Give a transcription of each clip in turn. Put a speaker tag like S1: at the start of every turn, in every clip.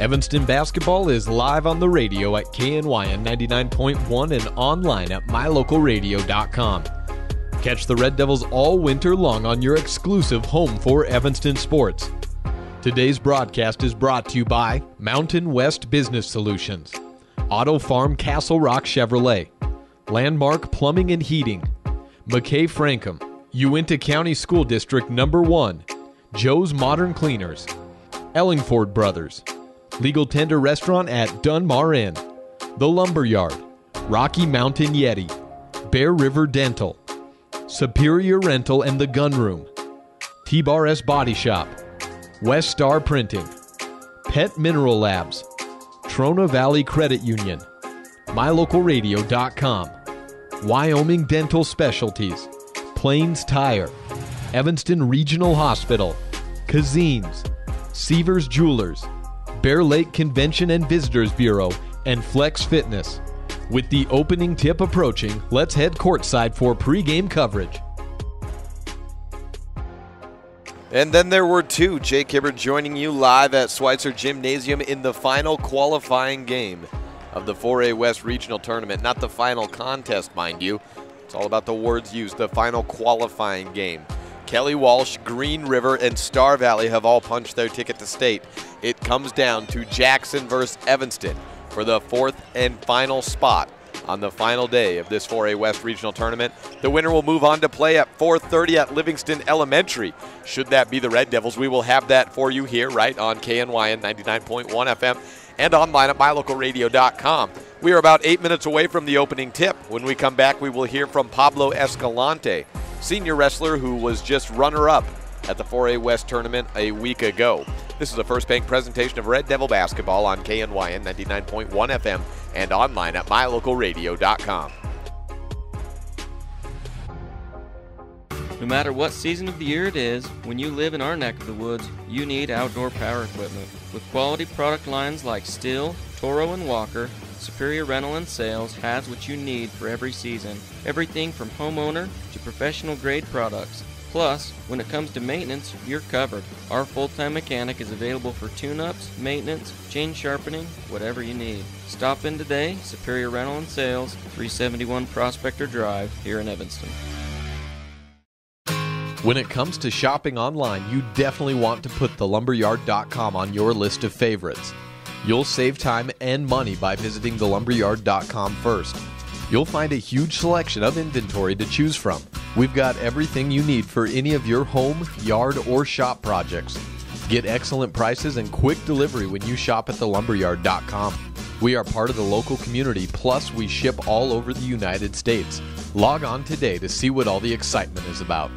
S1: Evanston basketball is live on the radio at KNYN 99.1 and online at mylocalradio.com. Catch the Red Devils all winter long on your exclusive home for Evanston sports. Today's broadcast is brought to you by Mountain West Business Solutions, Auto Farm Castle Rock Chevrolet, Landmark Plumbing and Heating, McKay Frankham, Uinta County School District Number 1, Joe's Modern Cleaners, Ellingford Brothers, Legal Tender Restaurant at Dunmar Inn, The Lumberyard, Rocky Mountain Yeti, Bear River Dental, Superior Rental and The Gun Room, T-Bar S Body Shop, West Star Printing, Pet Mineral Labs, Trona Valley Credit Union, MyLocalRadio.com, Wyoming Dental Specialties, Plains Tire, Evanston Regional Hospital, Kazine's, Seavers Jewelers, Bear Lake Convention and Visitors Bureau, and Flex Fitness. With the opening tip approaching, let's head courtside for pregame coverage.
S2: And then there were two. Jake Hibbert joining you live at Schweitzer Gymnasium in the final qualifying game of the 4A West Regional Tournament. Not the final contest, mind you. It's all about the words used. The final qualifying game. Kelly Walsh, Green River, and Star Valley have all punched their ticket to state. It comes down to Jackson versus Evanston for the fourth and final spot on the final day of this 4A West Regional Tournament. The winner will move on to play at 4:30 at Livingston Elementary. Should that be the Red Devils, we will have that for you here right on KNYN 99.1 FM and online at mylocalradio.com. We are about 8 minutes away from the opening tip. When we come back, we will hear from Pablo Escalante, senior wrestler who was just runner-up at the 4A West Tournament a week ago. This is a First Bank presentation of Red Devil basketball on KNYN 99.1 FM and online at mylocalradio.com.
S3: No matter what season of the year it is, when you live in our neck of the woods, you need outdoor power equipment. With quality product lines like Stihl, Toro, and Walker, Superior Rental and Sales has what you need for every season. Everything from homeowner to professional grade products. Plus, when it comes to maintenance, you're covered. Our full-time mechanic is available for tune-ups, maintenance, chain sharpening, whatever you need. Stop in today, Superior Rental and Sales, 371 Prospector Drive, here in Evanston.
S1: When it comes to shopping online, you definitely want to put thelumberyard.com on your list of favorites. You'll save time and money by visiting thelumberyard.com first. You'll find a huge selection of inventory to choose from. We've got everything you need for any of your home, yard, or shop projects. Get excellent prices and quick delivery when you shop at thelumberyard.com. We are part of the local community, plus we ship all over the United States. Log on today to see what all the excitement is about.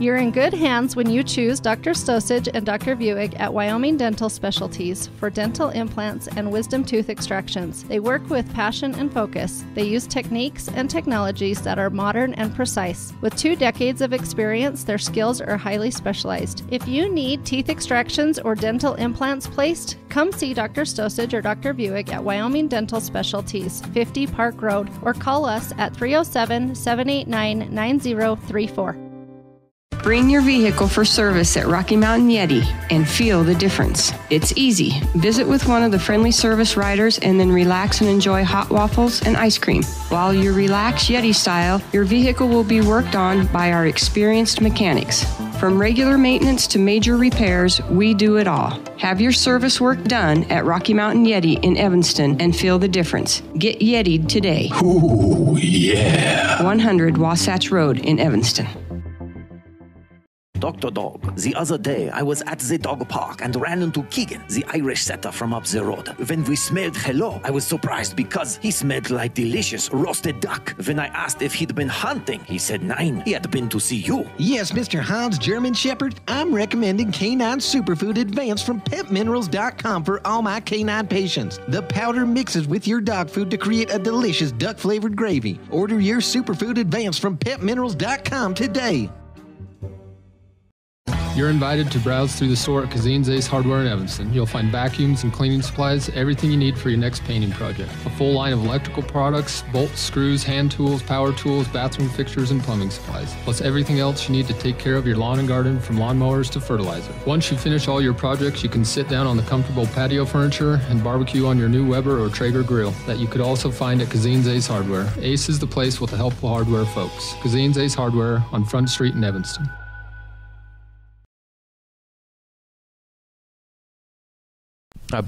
S4: You're in good hands when you choose Dr. Stosage and Dr. Buick at Wyoming Dental Specialties for dental implants and wisdom tooth extractions. They work with passion and focus. They use techniques and technologies that are modern and precise. With 2 decades of experience, their skills are highly specialized. If you need teeth extractions or dental implants placed, come see Dr. Stosage or Dr. Buick at Wyoming Dental Specialties, 50 Park Road, or call us at 307-789-9034.
S5: Bring your vehicle for service at Rocky Mountain Yeti and feel the difference. It's easy. Visit with one of the friendly service riders and then relax and enjoy hot waffles and ice cream. While you relax Yeti style, your vehicle will be worked on by our experienced mechanics. From regular maintenance to major repairs, we do it all. Have your service work done at Rocky Mountain Yeti in Evanston and feel the difference. Get Yeti'd today.
S6: Ooh, yeah.
S5: 100 Wasatch Road in Evanston.
S6: Dr. Dog, the other day I was at the dog park and ran into Keegan, the Irish setter from up the road. When we smelled hello, I was surprised because he smelled like delicious roasted duck. When I asked if he'd been hunting, he said nein, he had been to see you.
S7: Yes, Mr. Hans German Shepherd, I'm recommending Canine Superfood Advanced from PetMinerals.com for all my canine patients. The powder mixes with your dog food to create a delicious duck-flavored gravy. Order your Superfood Advanced from PetMinerals.com today.
S8: You're invited to browse through the store at Kazine's Ace Hardware in Evanston. You'll find vacuums and cleaning supplies, everything you need for your next painting project. A full line of electrical products, bolts, screws, hand tools, power tools, bathroom fixtures, and plumbing supplies. Plus everything else you need to take care of your lawn and garden, from lawnmowers to fertilizer. Once you finish all your projects, you can sit down on the comfortable patio furniture and barbecue on your new Weber or Traeger grill that you could also find at Kazine's Ace Hardware. Ace is the place with the helpful hardware folks. Kazine's Ace Hardware on Front Street in Evanston.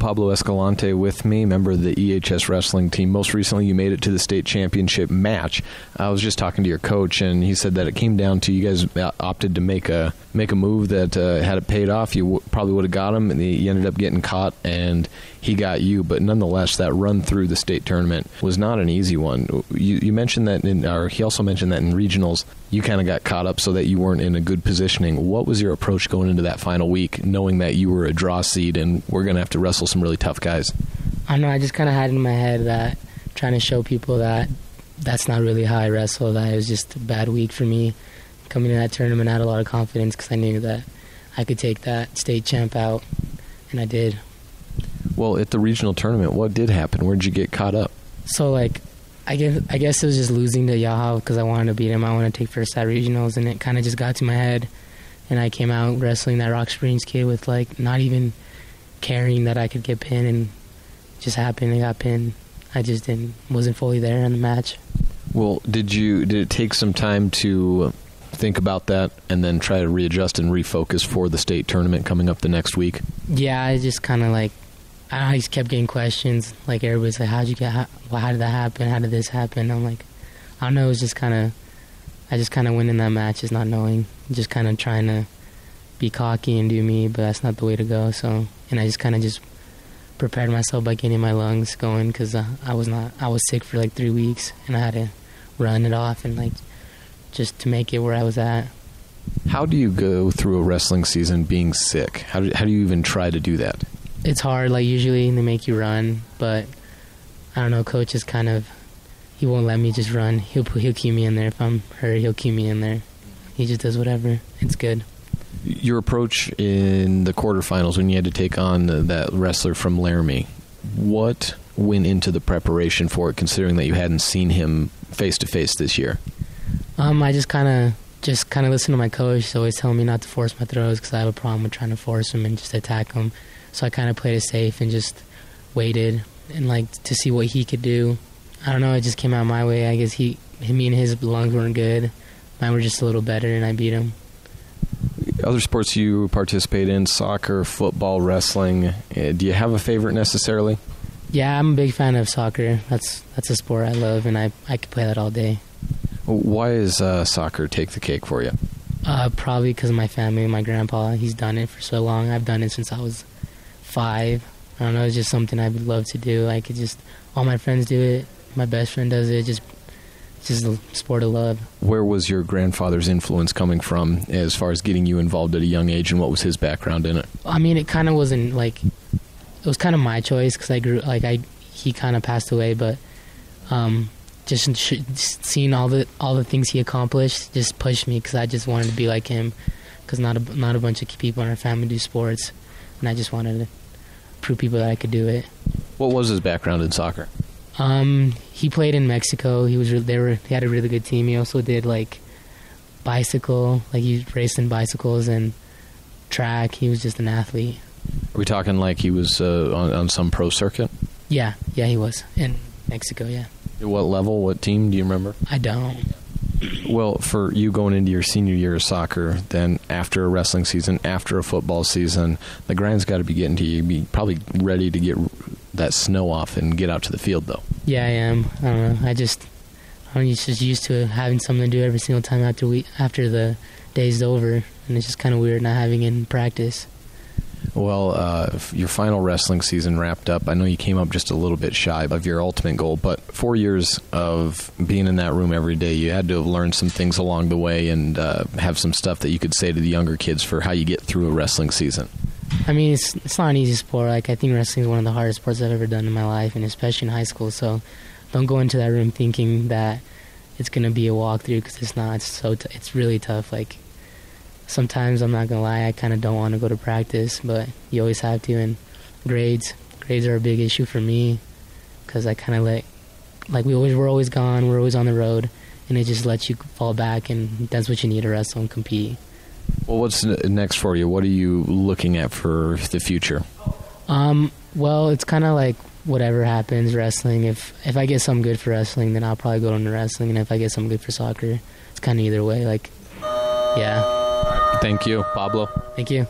S1: Pablo Escalante with me, member of the EHS wrestling team. Most recently, you made it to the state championship match. I was just talking to your coach, and he said that it came down to you guys opted to make a move that had it paid off. You probably would have got him, and you ended up getting caught, and he got you. But nonetheless, that run through the state tournament was not an easy one. You mentioned that, he also mentioned that in regionals, you kind of got caught up so that you weren't in a good positioning. What was your approach going into that final week, knowing that you were a draw seed and we're going to have to wrestle some really tough guys?
S9: I know, I just kind of had in my head that trying to show people that that's not really how I wrestle, that it was just a bad week for me. Coming to that tournament, I had a lot of confidence because I knew that I could take that state champ out, and I did.
S1: Well, at the regional tournament, what did happen? Where did you get caught up?
S9: So, I guess it was just losing to Yaha because I wanted to beat him. I wanted to take first at regionals, and it kind of just got to my head. And I came out wrestling that Rock Springs kid with, not even caring that I could get pinned, and it just happened. I got pinned. I just wasn't fully there in the match.
S1: Well, did it take some time to think about that and then try to readjust and refocus for the state tournament coming up the next week?
S9: Yeah, I just kind of I just kept getting questions. Everybody's like, how did that happen? How did this happen? I'm like, I don't know. It was just I just kind of went in that match just not knowing, just kind of trying to be cocky and do me, but that's not the way to go. So, and I just kind of just prepared myself by getting my lungs going because I was sick for 3 weeks, and I had to run it off and just to make it where I was at.
S1: How do you go through a wrestling season being sick? How do you even try to do that?
S9: It's hard. Usually they make you run, but I don't know. Coach is he won't let me just run. He'll keep me in there. If I'm hurt, he'll keep me in there. He just does whatever. It's good.
S1: Your approach in the quarterfinals when you had to take on that wrestler from Laramie, what went into the preparation for it, considering that you hadn't seen him face to face this year?
S9: I just kind of listen to my coach. He's always telling me not to force my throws because I have a problem with trying to force him and just attack him. So I kind of played it safe and just waited and to see what he could do. I don't know, it just came out my way. I guess me and his lungs weren't good. Mine were just a little better, and I beat him.
S1: Other sports you participate in, soccer, football, wrestling, do you have a favorite necessarily?
S9: Yeah, I'm a big fan of soccer. That's a sport I love, and I could play that all day.
S1: Why is soccer take the cake for you?
S9: Probably because of my family. My grandpa, he's done it for so long. I've done it since I was 5. I don't know, it's just something I would love to do. All my friends do it. My best friend does it. It's just a sport of love. Where was your grandfather's influence coming from as far as getting you involved at a young age, and what was his background in it? I mean, it kind of wasn't it was kind of my choice because I grew, he kind of passed away, but just seeing all the things he accomplished just pushed me because I just wanted to be like him because not a bunch of people in our family do sports, and I just wanted to prove people that I could do it. What was his background in soccer? He played in Mexico. He had a really good team. He also did bicycle, he raced in bicycles and track. He was just an athlete. Are we talking he was on some pro circuit? Yeah, he was in Mexico. Yeah. At what level? What team? Do you remember? I don't. Well, for you going into your senior year of soccer, then after a wrestling season, after a football season, the grind's got to be getting to you. You'd be probably ready to get that snow off and get out to the field, though. Yeah, I am. I don't know. I'm just used to having something to do every single time after the day's over, and it's just kind of weird not having it in practice. Well, your final wrestling season wrapped up. I know you came up just a little bit shy of your ultimate goal, but 4 years of being in that room every day, you had to have learned some things along the way and have some stuff that you could say to the younger kids for how you get through a wrestling season. I mean, it's not an easy sport. I think wrestling is one of the hardest sports I've ever done in my life, and especially in high school. So don't go into that room thinking that it's going to be a walkthrough because it's not. It's really tough. sometimes, I'm not going to lie, I kind of don't want to go to practice, but you always have to. And grades are a big issue for me because I kind of we're always gone, we're always on the road, and it just lets you fall back, and that's what you need to wrestle and compete.
S1: Well, what's next for you? What are you looking at for the future?
S9: Well, it's kind of like whatever happens, wrestling. If I get something good for wrestling, then I'll probably go into wrestling, and if I get something good for soccer, it's kind of either way. Yeah.
S1: Thank you, Pablo.
S9: Thank you.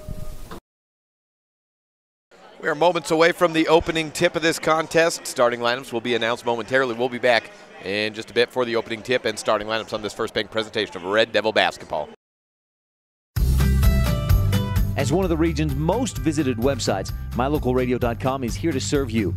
S2: We are moments away from the opening tip of this contest. Starting lineups will be announced momentarily. We'll be back in just a bit for the opening tip and starting lineups on this First Bank presentation of Red Devil basketball.
S10: As one of the region's most visited websites, MyLocalRadio.com is here to serve you.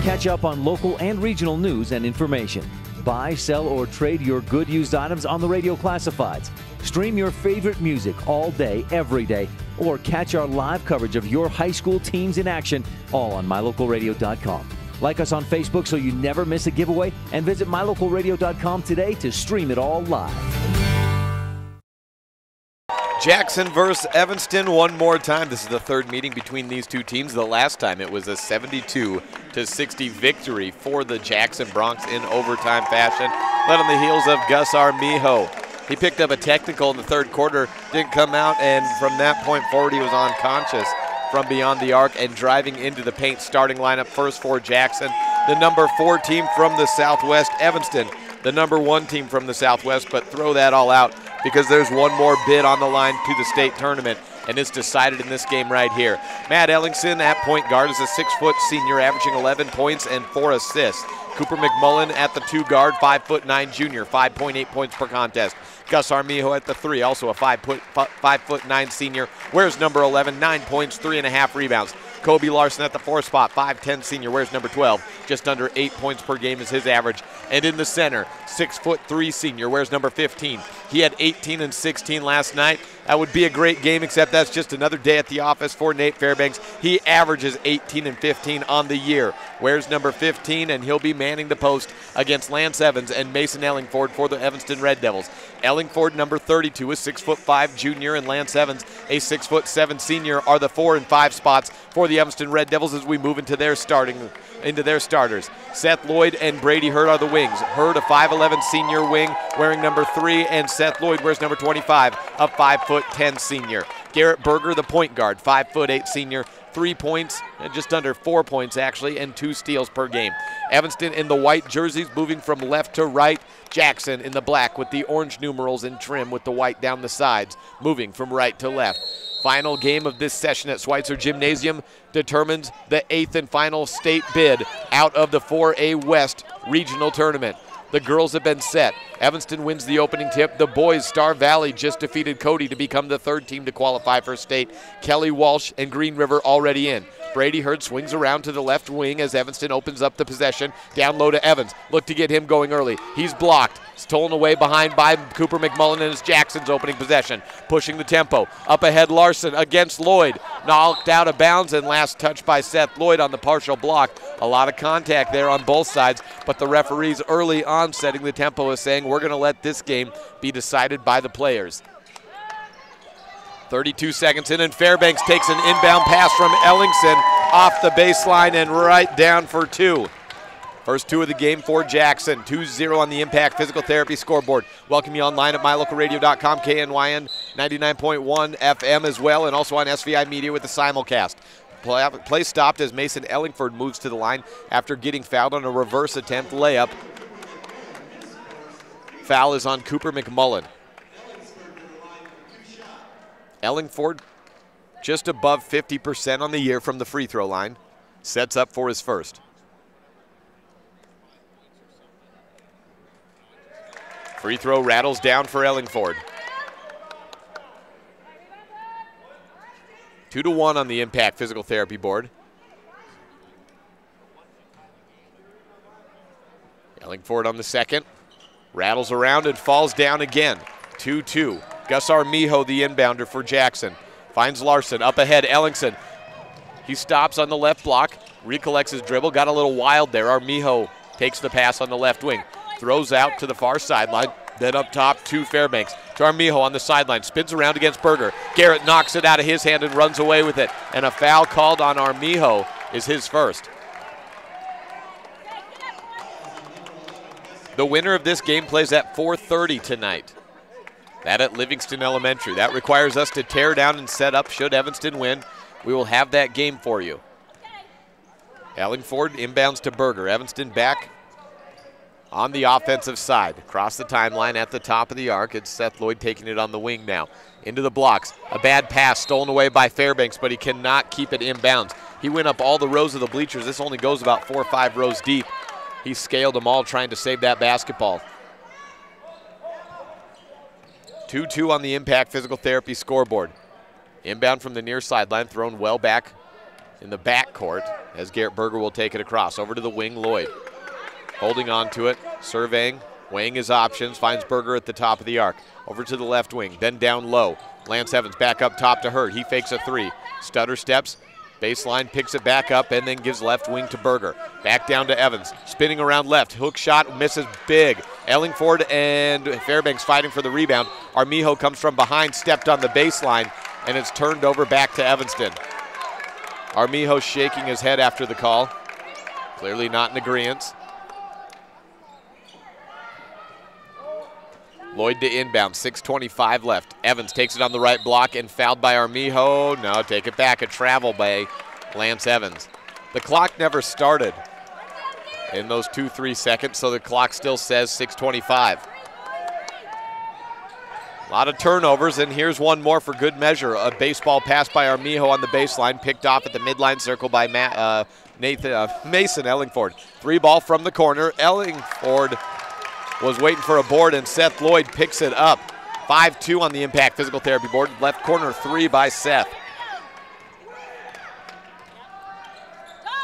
S10: Catch up on local and regional news and information. Buy, sell, or trade your good used items on the radio classifieds. Stream your favorite music all day, every day, or catch our live coverage of your high school teams in action, all on MyLocalRadio.com. Like us on Facebook so you never miss a giveaway, and visit MyLocalRadio.com today to stream it all live.
S2: Jackson versus Evanston one more time. This is the third meeting between these two teams. The last time it was a 72-60 victory for the Jackson Broncs in overtime fashion, led on the heels of Gus Armijo. He picked up a technical in the third quarter, didn't come out, and from that point forward he was unconscious from beyond the arc and driving into the paint. Starting lineup first for Jackson, the number 4 team from the Southwest, Evanston, the number 1 team from the Southwest, but throw that all out because there's one more bid on the line to the state tournament, and it's decided in this game right here. Matt Ellingson at point guard is a 6-foot senior averaging 11 points and 4 assists. Cooper McMullen at the 2 guard, 5'9" junior, 5.8 points per contest. Gus Armijo at the 3, also a 5'9" senior, wears number 11, 9 points, 3.5 rebounds. Kobe Larson at the 4 spot, 5'10" senior, wears number 12, just under 8 points per game is his average. And in the center, 6'3" senior, wears number 15. He had 18 and 16 last night. That would be a great game, except that's just another day at the office for Nate Fairbanks. He averages 18 and 15 on the year. Wears number 15, and he'll be manning the post against Lance Evans and Mason Ellingford for the Evanston Red Devils. Ellingford, number 32, a 6'5" junior, and Lance Evans, a 6'7" senior, are the 4 and 5 spots for the Evanston Red Devils as we move into their starters. Seth Lloyd and Brady Hurd are the wings. Hurd, a 5'11" senior wing, wearing number 3, and Seth Lloyd wears number 25, a 5'10" senior. Garrett Berger, the point guard, 5'8" senior, 3 points, and just under 4 points actually, and 2 steals per game. Evanston in the white jerseys, moving from left to right. Jackson in the black with the orange numerals and trim with the white down the sides, moving from right to left. Final game of this session at Schweitzer Gymnasium determines the 8th and final state bid out of the 4A West regional tournament. The girls have been set. Evanston wins the opening tip. The boys, Star Valley just defeated Cody to become the 3rd team to qualify for state. Kelly Walsh and Green River already in. Brady Hurd swings around to the left wing as Evanston opens up the possession. Down low to Evans. Look to get him going early. He's blocked. Stolen away behind by Cooper McMullen, and it's Jackson's opening possession. Pushing the tempo. Up ahead Larson against Lloyd. Knocked out of bounds, and last touch by Seth Lloyd on the partial block. A lot of contact there on both sides, but the referees early on setting the tempo is saying we're going to let this game be decided by the players. 32 seconds in, and Fairbanks takes an inbound pass from Ellingson off the baseline and right down for 2. First 2 of the game for Jackson. 2-0 on the Impact Physical Therapy scoreboard. Welcome you online at mylocalradio.com, KNYN 99.1 FM as well, and also on SVI Media with the simulcast. Play stopped as Mason Ellingford moves to the line after getting fouled on a reverse attempt layup. Foul is on Cooper McMullen. Ellingford just above 50% on the year from the free throw line. Sets up for his first. Free throw rattles down for Ellingford. 2-1 on the Impact Physical Therapy board. Ellingford on the second. Rattles around and falls down again. 2-2. Gus Armijo, the inbounder for Jackson. Finds Larson up ahead. Ellingson. He stops on the left block. Recollects his dribble. Got a little wild there. Armijo takes the pass on the left wing. Throws out to the far sideline. Then up top to Fairbanks. To Armijo on the sideline. Spins around against Berger. Garrett knocks it out of his hand and runs away with it. And a foul called on Armijo is his first. The winner of this game plays at 4:30 tonight. That at Livingston Elementary. That requires us to tear down and set up. Should Evanston win, we will have that game for you. Ellingford inbounds to Berger. Evanston back on the offensive side. Across the timeline at the top of the arc. It's Seth Lloyd taking it on the wing now. Into the blocks. A bad pass stolen away by Fairbanks, but he cannot keep it inbounds. He went up all the rows of the bleachers. This only goes about 4 or 5 rows deep. He scaled them all trying to save that basketball. 2-2 on the Impact Physical Therapy scoreboard. Inbound from the near sideline, thrown well back in the backcourt as Garrett Berger will take it across. Over to the wing, Lloyd. Holding on to it, surveying, weighing his options, finds Berger at the top of the arc. Over to the left wing, then down low. Lance Evans back up top to Hurd. He fakes a 3. Stutter steps, baseline, picks it back up, and then gives left wing to Berger. Back down to Evans, spinning around left. Hook shot, misses big. Ellingford and Fairbanks fighting for the rebound. Armijo comes from behind, stepped on the baseline, and it's turned over back to Evanston. Armijo shaking his head after the call. Clearly not in agreement. Lloyd to inbound, 6:25 left. Evans takes it on the right block and fouled by Armijo. No, take it back, a travel by Lance Evans. The clock never started in those 2-3 seconds, so the clock still says 6:25. A lot of turnovers, and here's one more for good measure. A baseball pass by Armijo on the baseline, picked off at the midline circle by Mason Ellingford. 3 ball from the corner. Ellingford was waiting for a board, and Seth Lloyd picks it up. 5-2 on the Impact Physical Therapy board. Left corner 3 by Seth.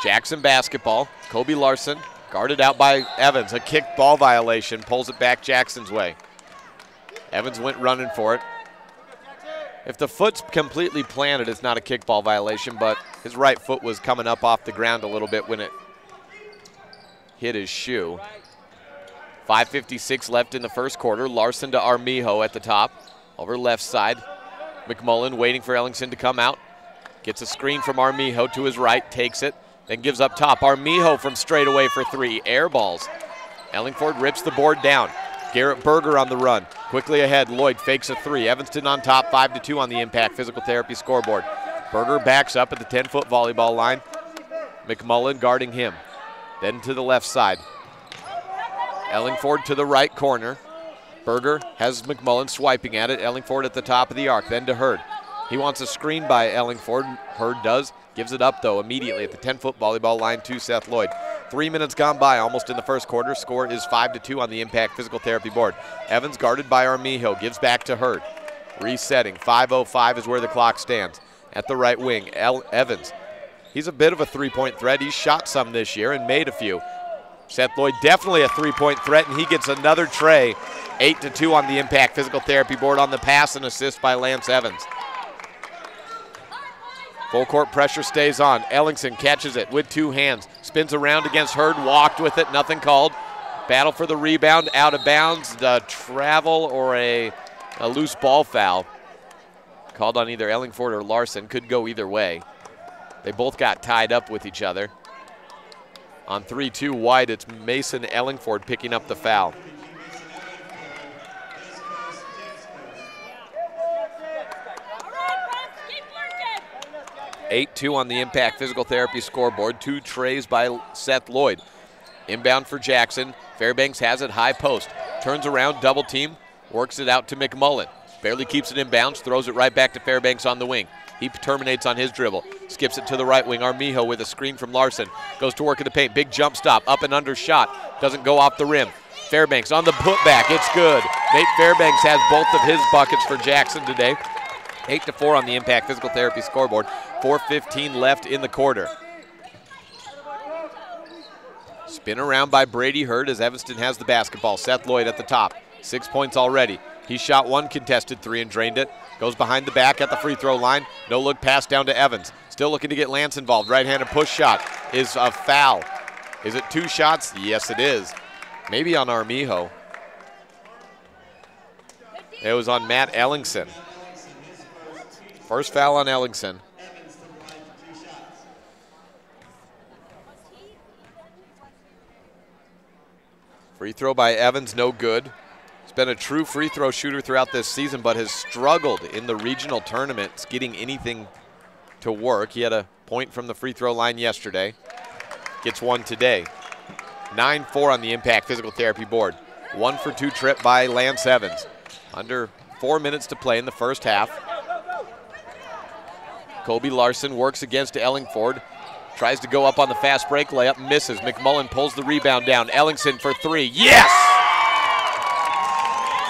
S2: Jackson basketball. Kobe Larson guarded out by Evans. A kick ball violation. Pulls it back Jackson's way. Evans went running for it. If the foot's completely planted, it's not a kickball violation, but his right foot was coming up off the ground a little bit when it hit his shoe. 5:56 left in the first quarter. Larson to Armijo at the top. Over left side. McMullen waiting for Ellingson to come out. Gets a screen from Armijo to his right, takes it, then gives up top. Armijo from straight away for 3. Air balls. Ellingford rips the board down. Garrett Berger on the run. Quickly ahead, Lloyd fakes a 3. Evanston on top, 5-2 on the Impact Physical Therapy scoreboard. Berger backs up at the 10-foot volleyball line. McMullen guarding him. Then to the left side. Ellingford to the right corner. Berger has McMullen swiping at it. Ellingford at the top of the arc, then to Hurd. He wants a screen by Ellingford. Hurd does. Gives it up, though, immediately at the 10-foot volleyball line to Seth Lloyd. 3 minutes gone by, almost in the first quarter. Score is 5-2 on the Impact Physical Therapy board. Evans guarded by Armijo. Gives back to Hurd. Resetting. 5:05 is where the clock stands. At the right wing, Evans. He's a bit of a three-point threat. He's shot some this year and made a few. Seth Lloyd definitely a three-point threat, and he gets another tray. 8-2 on the Impact Physical Therapy board on the pass and assist by Lance Evans. Full court pressure stays on. Ellingson catches it with 2 hands. Spins around against Hurd, walked with it, nothing called. Battle for the rebound, out of bounds. The travel or a loose ball foul. Called on either Ellingford or Larson, could go either way. They both got tied up with each other. On 3-2 wide, it's Mason Ellingford picking up the foul. (8-2) on the Impact Physical Therapy scoreboard. 2 trays by Seth Lloyd. Inbound for Jackson. Fairbanks has it high post. Turns around, double team, works it out to McMullen. Barely keeps it in bounds, throws it right back to Fairbanks on the wing. He terminates on his dribble. Skips it to the right wing. Armijo with a screen from Larson. Goes to work in the paint. Big jump stop. Up and under shot. Doesn't go off the rim. Fairbanks on the putback. It's good. Nate Fairbanks has both of his buckets for Jackson today. 8-4 on the Impact Physical Therapy scoreboard. 4:15 left in the quarter. Spin around by Brady Hurd as Evanston has the basketball. Seth Lloyd at the top. 6 points already. He shot 1 contested 3 and drained it. Goes behind the back at the free throw line. No look pass down to Evans. Still looking to get Lance involved. Right-handed push shot is a foul. Is it 2 shots? Yes, it is. Maybe on Armijo. It was on Matt Ellingson. First foul on Ellingson. Free throw by Evans, no good. He's been a true free throw shooter throughout this season, but has struggled in the regional tournaments getting anything to work. He had a point from the free throw line yesterday. Gets one today. 9-4 on the Impact Physical Therapy board. 1 for 2 trip by Lance Evans. Under 4 minutes to play in the first half. Kobe Larson works against Ellingford. Tries to go up on the fast break layup, misses. McMullen pulls the rebound down. Ellingson for 3. Yes!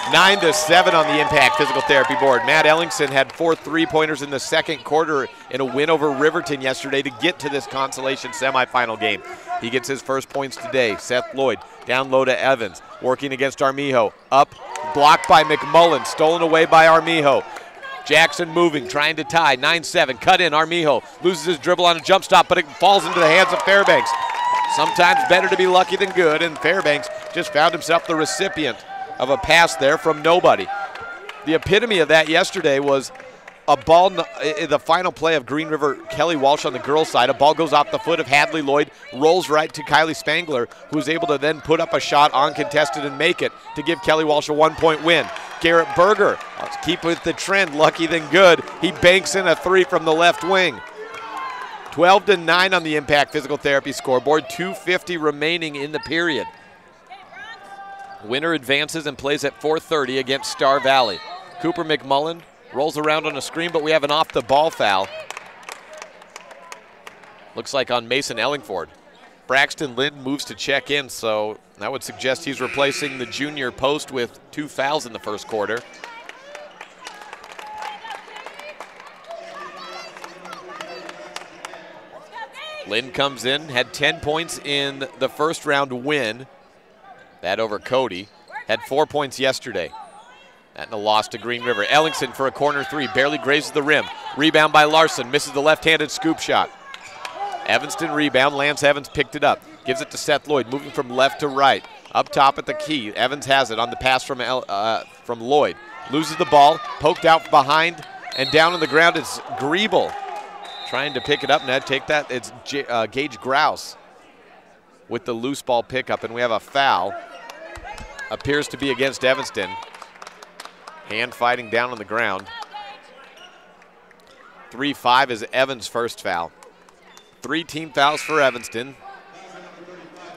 S2: 9-7 on the Impact Physical Therapy board. Matt Ellingson had 4 3-pointers in the second quarter in a win over Riverton yesterday to get to this Consolation semifinal game. He gets his first points today. Seth Lloyd down low to Evans, working against Armijo. Up, blocked by McMullen, stolen away by Armijo. Jackson moving, trying to tie. 9-7, cut in. Armijo loses his dribble on a jump stop, but it falls into the hands of Fairbanks. Sometimes better to be lucky than good, and Fairbanks just found himself the recipient of a pass there from nobody. The epitome of that yesterday was a ball, the final play of Green River Kelly Walsh on the girls' side. A ball goes off the foot of Hadley Lloyd, rolls right to Kylie Spangler, who was able to then put up a shot uncontested and make it to give Kelly Walsh a 1-point win. Garrett Berger, let's keep with the trend, lucky than good. He banks in a 3 from the left wing. 12-9 on the Impact Physical Therapy scoreboard, 2:50 remaining in the period. Winner advances and plays at 4:30 against Star Valley. Cooper McMullen rolls around on a screen, but we have an off-the-ball foul. Looks like on Mason Ellingford. Braxton Lind moves to check in, so that would suggest he's replacing the junior post with 2 fouls in the first quarter. Lind comes in, had 10 points in the first round win. That over Cody. Had 4 points yesterday. That in a loss to Green River. Ellingson for a corner 3, barely grazes the rim. Rebound by Larson, misses the left-handed scoop shot. Evanston rebound, Lance Evans picked it up. Gives it to Seth Lloyd, moving from left to right. Up top at the key, Evans has it on the pass from Lloyd. Loses the ball, poked out behind, and down on the ground it's Griebel. Trying to pick it up, Ned, take that. It's Gage Grouse with the loose ball pickup, and we have a foul. Appears to be against Evanston. Hand fighting down on the ground. 3-5 is Evans' first foul. 3 team fouls for Evanston.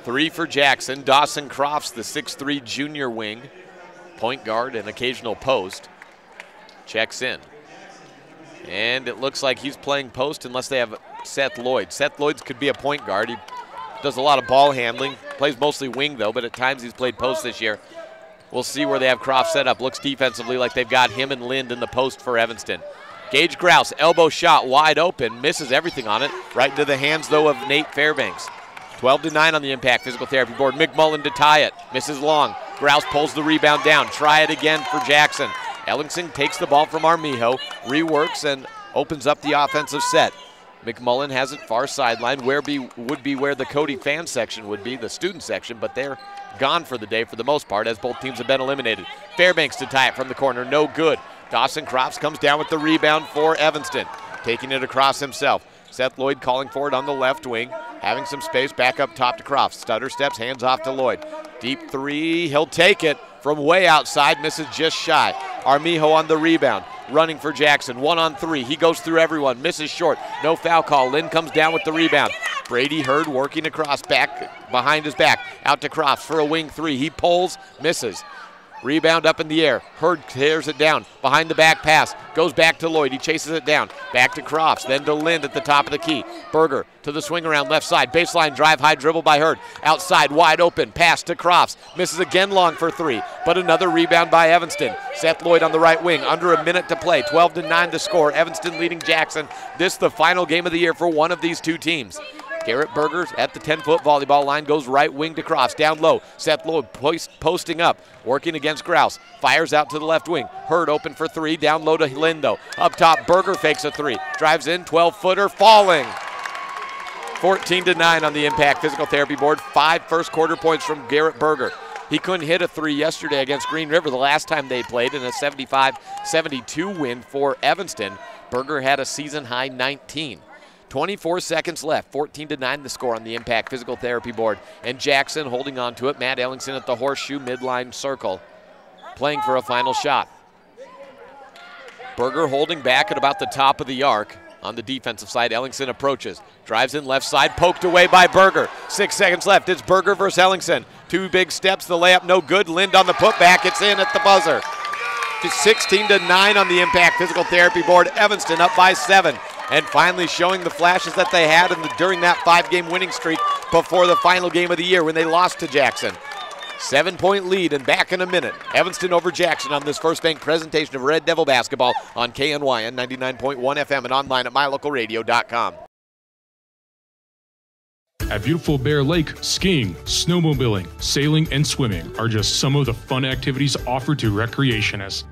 S2: 3 for Jackson. Dawson Crofts, the 6'3 junior wing, point guard and occasional post, checks in. And it looks like he's playing post unless they have Seth Lloyd. Seth Lloyd could be a point guard. He does a lot of ball handling. Plays mostly wing, though, but at times he's played post this year. We'll see where they have Croft set up. Looks defensively like they've got him and Lind in the post for Evanston. Gage Grouse, elbow shot, wide open, misses everything on it. Right into the hands, though, of Nate Fairbanks. 12-9 on the Impact Physical Therapy board. McMullen to tie it, misses long. Grouse pulls the rebound down. Try it again for Jackson. Ellingson takes the ball from Armijo, reworks, and opens up the offensive set. McMullen has it far sideline, would be where the Cody fan section would be, the student section, but they're gone for the day for the most part as both teams have been eliminated. Fairbanks to tie it from the corner, no good. Dawson Crofts comes down with the rebound for Evanston, taking it across himself. Seth Lloyd calling for it on the left wing, having some space back up top to Crofts. Stutter steps, hands off to Lloyd. Deep 3, he'll take it from way outside, misses just shy. Armijo on the rebound, running for Jackson, 1-on-3. He goes through everyone, misses short. No foul call. Lynn comes down with the rebound. Brady Hurd working across, back behind his back, out to Crofts for a wing 3. He pulls, misses. Rebound up in the air. Hurd tears it down. Behind the back pass. Goes back to Lloyd. He chases it down. Back to Crofts. Then to Lind at the top of the key. Berger to the swing around left side. Baseline drive, high dribble by Hurd. Outside, wide open. Pass to Crofts. Misses again long for 3. But another rebound by Evanston. Seth Lloyd on the right wing. Under a minute to play. 12-9 to score. Evanston leading Jackson. This the final game of the year for one of these two teams. Garrett Berger at the 10-foot volleyball line, goes right wing to Crofts, down low. Seth Lloyd posting up, working against Grouse. Fires out to the left wing. Hurd open for 3, down low to Lindo. Up top, Berger fakes a 3. Drives in, 12-footer, falling. 14-9 on the Impact Physical Therapy board. 5 first quarter points from Garrett Berger. He couldn't hit a three yesterday against Green River the last time they played in a 75-72 win for Evanston. Berger had a season-high 19. 24 seconds left, 14-9 the score on the Impact Physical Therapy board. And Jackson holding on to it. Matt Ellingson at the horseshoe midline circle, playing for a final shot. Berger holding back at about the top of the arc. On the defensive side, Ellingson approaches, drives in left side, poked away by Berger. 6 seconds left. It's Berger versus Ellingson. 2 big steps, the layup no good. Lind on the putback, it's in at the buzzer. 16-9 on the Impact Physical Therapy board. Evanston up by 7. And finally showing the flashes that they had during that 5-game winning streak before the final game of the year when they lost to Jackson. 7-point lead, and back in a minute. Evanston over Jackson on this First Bank presentation of Red Devil basketball on KNYN 99.1 FM and online at mylocalradio.com.
S11: At beautiful Bear Lake, skiing, snowmobiling, sailing, and swimming are just some of the fun activities offered to recreationists.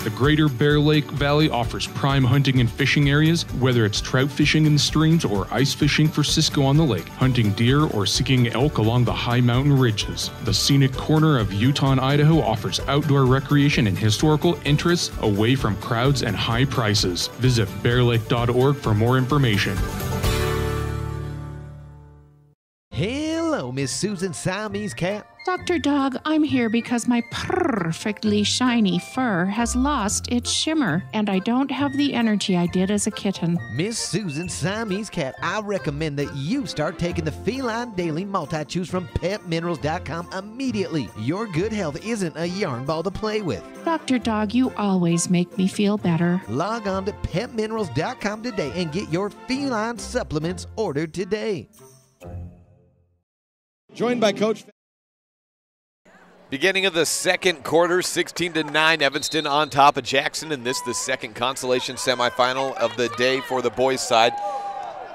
S11: The Greater Bear Lake Valley offers prime hunting and fishing areas, whether it's trout fishing in the streams or ice fishing for Cisco on the lake, hunting deer or seeking elk along the high mountain ridges. The scenic corner of Utah and Idaho offers outdoor recreation and historical interests away from crowds and high prices. Visit bearlake.org for more information.
S7: Hello, Miss Susan Siamese Cat.
S12: Dr. Dog, I'm here because my perfectly shiny fur has lost its shimmer, and I don't have the energy I did as a kitten.
S7: Miss Susan Siamese Cat, I recommend that you start taking the Feline Daily Multi-Chews from PetMinerals.com immediately. Your good health isn't a yarn ball to play with.
S12: Dr. Dog, you always make me feel better.
S7: Log on to PetMinerals.com today and get your feline supplements ordered today.
S13: Joined by Coach.
S2: Beginning of the second quarter, 16-9, Evanston on top of Jackson, and this the second Consolation semifinal of the day for the boys' side.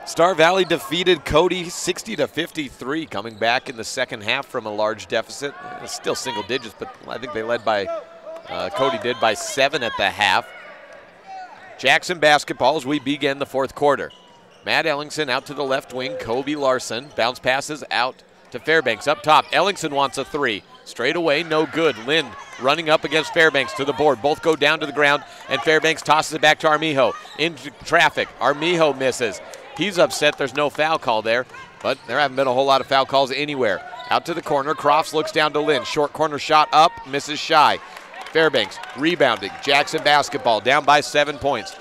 S2: Star Valley defeated Cody 60-53, coming back in the second half from a large deficit. It's still single digits, but I think they led by, Cody did, by 7 at the half. Jackson basketball as we begin the fourth quarter. Matt Ellingson out to the left wing, Kobe Larson, bounce passes out to Fairbanks up top. Ellingson wants a three. Straight away, no good. Lind running up against Fairbanks to the board. Both go down to the ground, and Fairbanks tosses it back to Armijo. Into traffic. Armijo misses. He's upset there's no foul call there, but there haven't been a whole lot of foul calls anywhere. Out to the corner. Crofts looks down to Lind. Short corner shot up, misses shy. Fairbanks rebounding. Jackson basketball down by 7 points.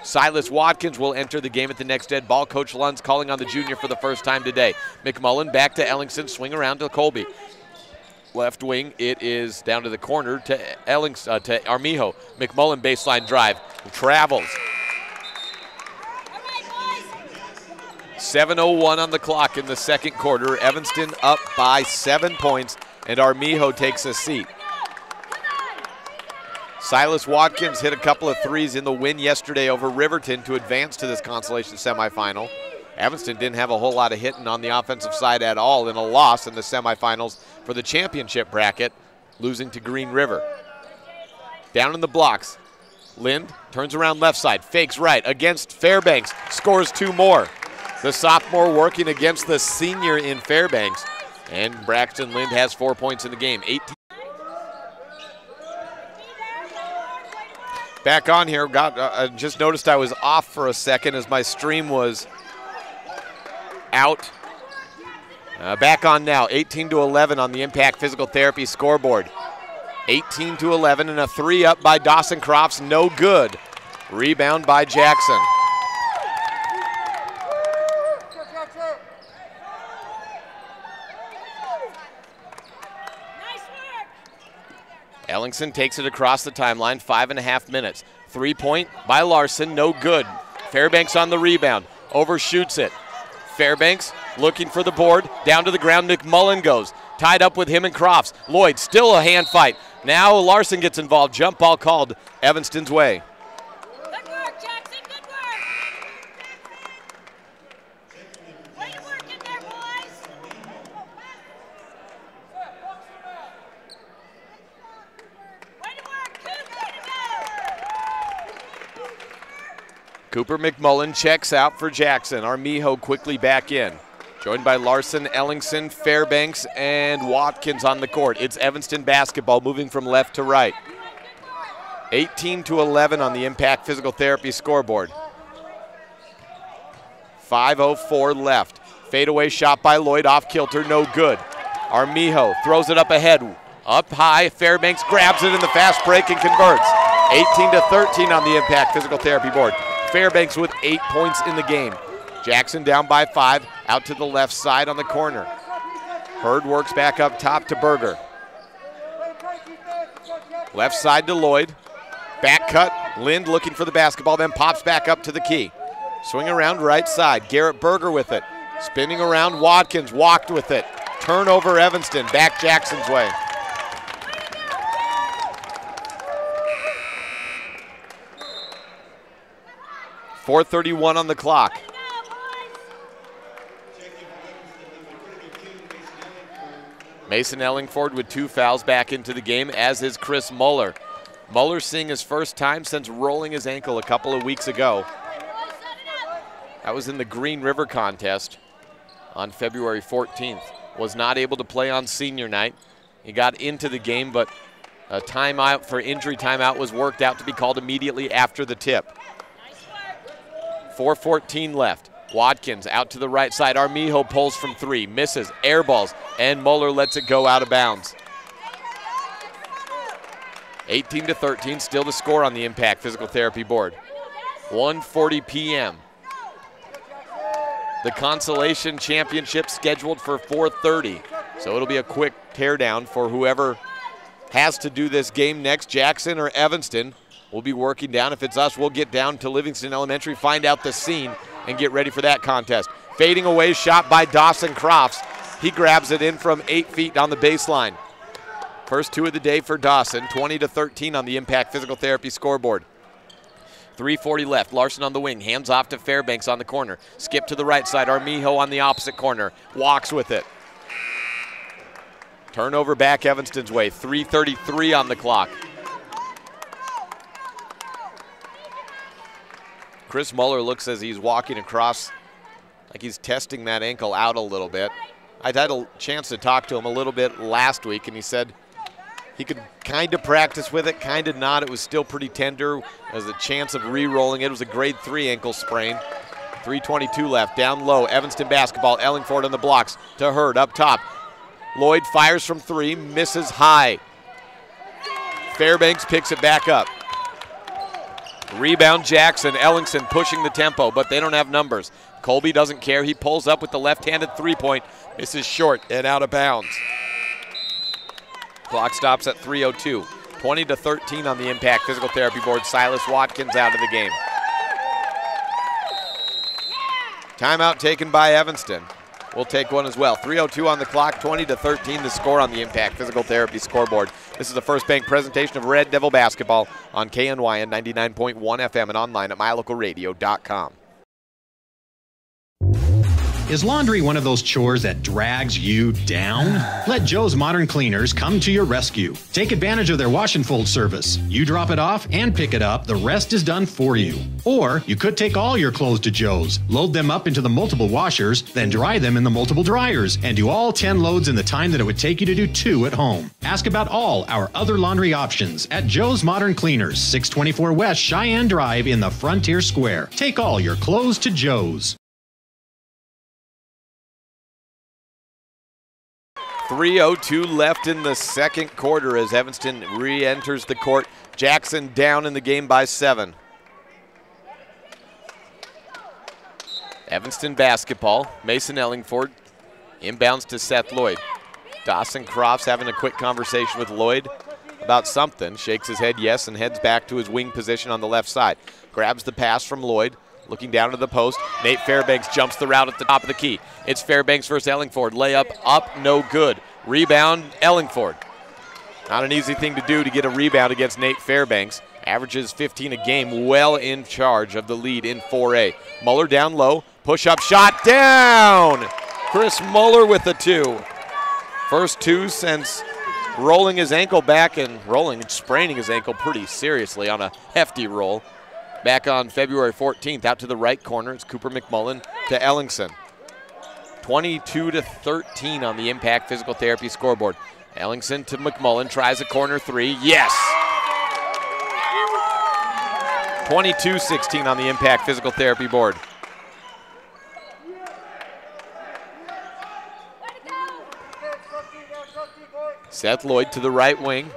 S2: Silas Watkins will enter the game at the next dead ball. Coach Lund's calling on the junior for the first time today. McMullen back to Ellingson, swing around to Colby. Left wing, it is down to the corner to to Armijo. McMullen baseline drive, travels. 7:01 on the clock in the second quarter. Evanston up by 7 points, and Armijo takes a seat. Silas Watkins hit a couple of threes in the win yesterday over Riverton to advance to this Consolation semifinal. Evanston didn't have a whole lot of hitting on the offensive side at all in a loss in the semifinals for the championship bracket, losing to Green River. Down in the blocks, Lind turns around left side, fakes right against Fairbanks, scores 2 more. The sophomore working against the senior in Fairbanks, and Braxton Lind has 4 points in the game. 18. Back on here, I just noticed I was off for a second as my stream was out. Back on now, 18-11 on the Impact Physical Therapy scoreboard. 18-11 and a 3 up by Dawson Crofts, no good. Rebound by Jackson. Ellingson takes it across the timeline, 5.5 minutes. 3-point by Larson, no good. Fairbanks on the rebound, overshoots it. Fairbanks looking for the board, down to the ground, McMullen goes. Tied up with him and Crofts. Lloyd, still a hand fight. Now Larson gets involved, jump ball called Evanston's way.
S14: Good work, Jackson, good work. Way to work in there, boys. Way to work, Coop, way to go.
S2: Cooper McMullen checks out for Jackson. Armijo quickly back in. Joined by Larson, Ellingson, Fairbanks, and Watkins on the court. It's Evanston basketball moving from left to right. 18-11 on the Impact Physical Therapy scoreboard. 5:04 left. Fadeaway shot by Lloyd, off kilter, no good. Armijo throws it up ahead. Up high, Fairbanks grabs it in the fast break and converts. 18-13 on the Impact Physical Therapy board. Fairbanks with 8 points in the game. Jackson down by 5, out to the left side on the corner. Hurd works back up top to Berger. Left side to Lloyd. Back cut, Lind looking for the basketball, then pops back up to the key. Swing around right side, Garrett Berger with it. Spinning around, Watkins walked with it. Turnover Evanston, back Jackson's way. .431 on the clock. Mason Ellingford with 2 fouls back into the game, as is Chris Muller. Muller seeing his first time since rolling his ankle a couple of weeks ago. That was in the Green River contest on February 14th. Was not able to play on senior night. He got into the game, but a timeout for injury timeout was worked out to be called immediately after the tip. 4:14 left. Watkins out to the right side. Armijo pulls from 3, misses, airballs, and Muller lets it go out of bounds. 18-13, still the score on the Impact Physical Therapy board. 1:40 p.m. The Consolation Championship scheduled for 4:30, so it'll be a quick teardown for whoever has to do this game next. Jackson or Evanston will be working down. If it's us, we'll get down to Livingston Elementary, find out the scene, and get ready for that contest. Fading away shot by Dawson Crofts. He grabs it in from 8 feet down the baseline. First 2 of the day for Dawson, 20-13 on the Impact Physical Therapy scoreboard. 3:40 left, Larson on the wing, hands off to Fairbanks on the corner. Skip to the right side, Armijo on the opposite corner, walks with it. Turnover back Evanston's way, 3:33 on the clock. Chris Muller looks as he's walking across like he's testing that ankle out a little bit. I'd had a chance to talk to him a little bit last week, and he said he could kind of practice with it, kind of not. It was still pretty tender. There's a chance of re-rolling it. It was a grade 3 ankle sprain. 3:22 left, down low, Evanston basketball, Ellingford on the blocks to Hurd up top. Lloyd fires from 3, misses high. Fairbanks picks it back up. Rebound Jackson, Ellingson pushing the tempo, but they don't have numbers. Colby doesn't care, he pulls up with the left-handed 3-point, misses short and out of bounds. Clock stops at 3:02. 20-13 on the Impact Physical Therapy board. Silas Watkins out of the game. Timeout taken by Evanston. We'll take one as well. 3:02 on the clock, 20-13 the score on the Impact Physical Therapy scoreboard. This is the First Bank presentation of Red Devil basketball on KNYN 99.1 FM and online at mylocalradio.com.
S13: Is laundry one of those chores that drags you down? Let Joe's Modern Cleaners come to your rescue. Take advantage of their wash and fold service. You drop it off and pick it up. The rest is done for you. Or you could take all your clothes to Joe's, load them up into the multiple washers, then dry them in the multiple dryers, and do all 10 loads in the time that it would take you to do 2 at home. Ask about all our other laundry options at Joe's Modern Cleaners, 624 West Cheyenne Drive in the Frontier Square. Take all your clothes to Joe's.
S2: 3:02 left in the second quarter as Evanston re-enters the court. Jackson down in the game by 7. Evanston basketball. Mason Ellingford inbounds to Seth Lloyd. Dawson Crofts having a quick conversation with Lloyd about something. Shakes his head yes and heads back to his wing position on the left side. Grabs the pass from Lloyd. Looking down to the post, Nate Fairbanks jumps the route at the top of the key. It's Fairbanks versus Ellingford. Layup up, no good. Rebound, Ellingford. Not an easy thing to do to get a rebound against Nate Fairbanks. Averages 15 a game, well in charge of the lead in 4A. Muller down low, push-up shot, down! Chris Muller with the 2. First 2 since rolling his ankle back and spraining his ankle pretty seriously on a hefty roll. Back on February 14th, out to the right corner, it's Cooper McMullen to Ellingson. 22-13 on the Impact Physical Therapy scoreboard. Ellingson to McMullen, tries a corner three. Yes! 22-16 on the Impact Physical Therapy board. Seth Lloyd to the right wing.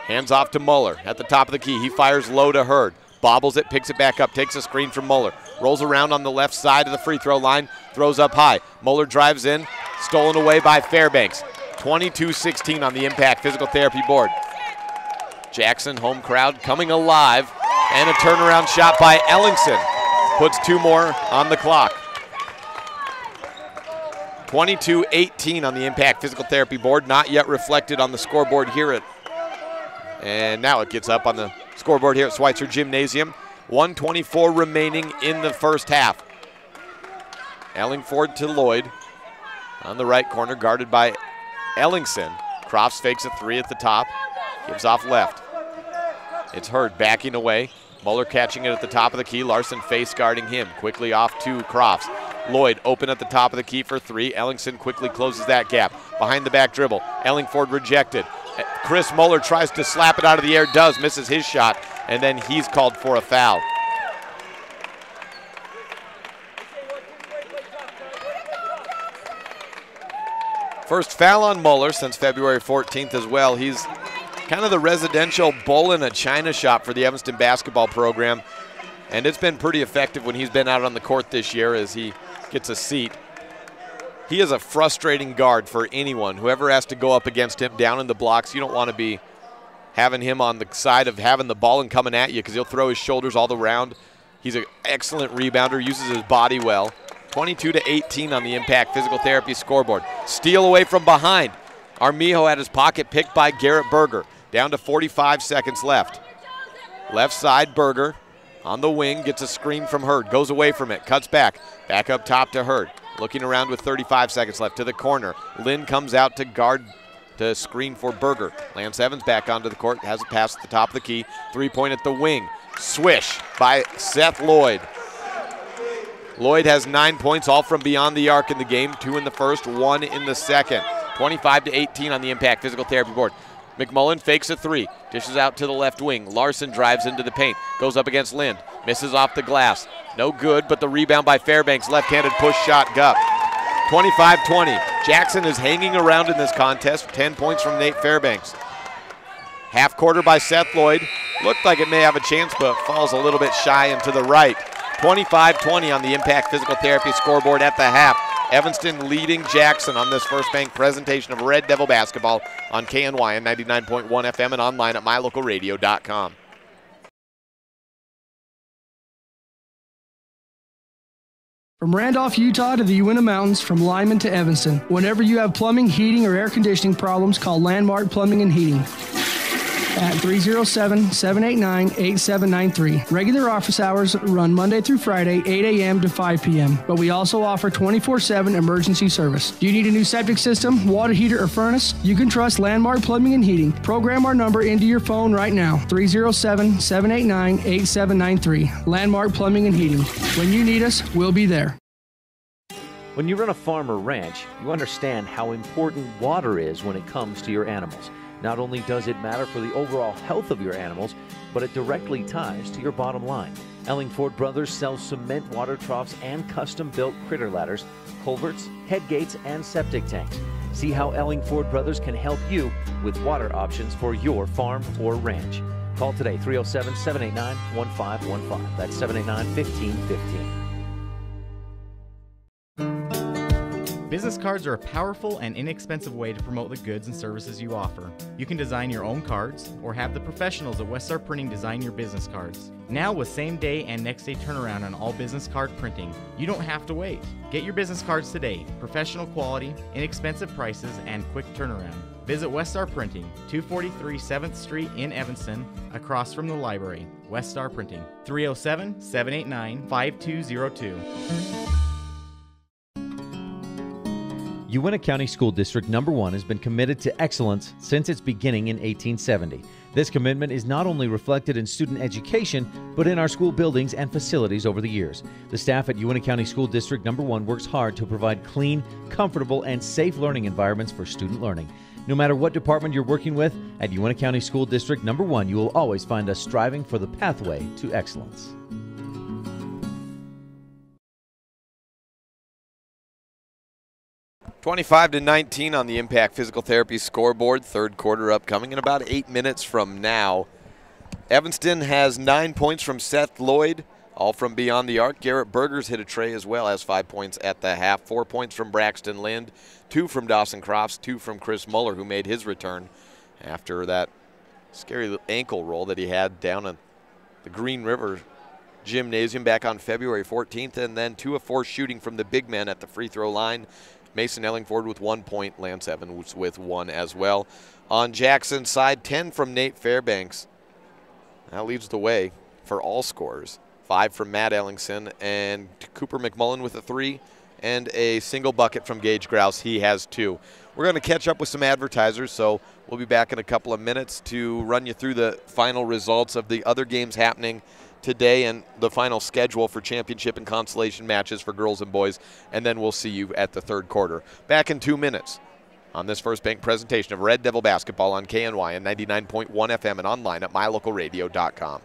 S2: Hands off to Muller at the top of the key. He fires low to Hurd. Bobbles it, picks it back up, takes a screen from Muller. Rolls around on the left side of the free throw line, throws up high. Muller drives in, stolen away by Fairbanks. 22-16 on the Impact Physical Therapy board. Jackson, home crowd coming alive, and a turnaround shot by Ellingson. Puts 2 more on the clock. 22-18 on the Impact Physical Therapy board, not yet reflected on the scoreboard here and now it gets up on the scoreboard here at Schweitzer Gymnasium. 1:24 remaining in the first half. Ellingford to Lloyd on the right corner, guarded by Ellingson. Crofts fakes a three at the top, gives off left. It's Hurd backing away. Muller catching it at the top of the key. Larson face guarding him. Quickly off to Crofts. Lloyd open at the top of the key for three. Ellingson quickly closes that gap. Behind the back dribble. Ellingford rejected. Chris Muller tries to slap it out of the air, does, misses his shot, and then he's called for a foul. First foul on Muller since February 14th as well. He's kind of the residential bull in a china shop for the Evanston basketball program, and it's been pretty effective when he's been out on the court this year as he gets a seat. He is a frustrating guard for anyone. Whoever has to go up against him down in the blocks, you don't want to be having him on the side of having the ball and coming at you because he'll throw his shoulders all around. He's an excellent rebounder, uses his body well. 22-18 on the Impact Physical Therapy scoreboard. Steal away from behind. Armijo had his pocket picked by Garrett Berger. Down to 45 seconds left. Left side, Berger on the wing, gets a screen from Hurd, goes away from it, cuts back. Back up top to Hurd. Looking around with 35 seconds left to the corner. Lynn comes out to guard, to screen for Berger. Lance Evans back onto the court, has a pass at the top of the key. 3-point at the wing. Swish by Seth Lloyd. Lloyd has 9 points, all from beyond the arc in the game. 2 in the first, 1 in the second. 25-18 on the Impact Physical Therapy board. McMullen fakes a three, dishes out to the left wing. Larson drives into the paint, goes up against Lind, misses off the glass. No good, but the rebound by Fairbanks, left-handed push shot, Gup. 25-20. Jackson is hanging around in this contest. 10 points from Nate Fairbanks. Half quarter by Seth Lloyd. Looked like it may have a chance, but falls a little bit shy and to the right. 25-20 on the Impact Physical Therapy scoreboard at the half. Evanston leading Jackson on this First Bank presentation of Red Devil basketball on KNY and 99.1 FM and online at mylocalradio.com.
S15: From Randolph, Utah to the Uinta Mountains, from Lyman to Evanston. Whenever you have plumbing, heating, or air conditioning problems, call Landmark Plumbing and Heating at 307-789-8793. Regular office hours run Monday through Friday, 8 a.m. to 5 p.m. But we also offer 24/7 emergency service. Do you need a new septic system, water heater, or furnace? You can trust Landmark Plumbing and Heating. Program our number into your phone right now, 307-789-8793. Landmark Plumbing and Heating. When you need us, we'll be there.
S10: When you run a farm or ranch, you understand how important water is when it comes to your animals. Not only does it matter for the overall health of your animals, but it directly ties to your bottom line. Ellingford Brothers sells cement water troughs and custom-built critter ladders, culverts, head gates, and septic tanks. See how Ellingford Brothers can help you with water options for your farm or ranch. Call today, 307-789-1515. That's 789-1515.
S16: Business cards are a powerful and inexpensive way to promote the goods and services you offer. You can design your own cards or have the professionals at Westar Printing design your business cards. Now with same-day and next-day turnaround on all business card printing, you don't have to wait. Get your business cards today. Professional quality, inexpensive prices, and quick turnaround. Visit Westar Printing, 243 7th Street in Evanston, across from the library. Westar Printing, 307-789-5202.
S10: Uintah County School District Number 1 has been committed to excellence since its beginning in 1870. This commitment is not only reflected in student education, but in our school buildings and facilities over the years. The staff at Uintah County School District Number 1 works hard to provide clean, comfortable, and safe learning environments for student learning. No matter what department you're working with, at Uintah County School District Number 1, you will always find us striving for the pathway to excellence.
S2: (25-19) on the Impact Physical Therapy scoreboard. Third quarter upcoming in about 8 minutes from now. Evanston has 9 points from Seth Lloyd, all from beyond the arc. Garrett Bergers hit a tray as well, has 5 points at the half. 4 points from Braxton Lind, 2 from Dawson Crofts, 2 from Chris Muller, who made his return after that scary ankle roll that he had down at the Green River Gymnasium back on February 14th. And then 2 of 4 shooting from the big men at the free throw line. Mason Ellingford with 1 point, Lance Evans with 1 as well. On Jackson's side, 10 from Nate Fairbanks. That leads the way for all scorers. 5 from Matt Ellingson, and Cooper McMullen with a 3, and a single bucket from Gage Grouse. He has 2. We're going to catch up with some advertisers, so we'll be back in a couple of minutes to run you through the final results of the other games happening today and the final schedule for championship and consolation matches for girls and boys, and then we'll see you at the third quarter. Back in 2 minutes on this First Bank presentation of Red Devil basketball on KNY and 99.1 FM and online at mylocalradio.com.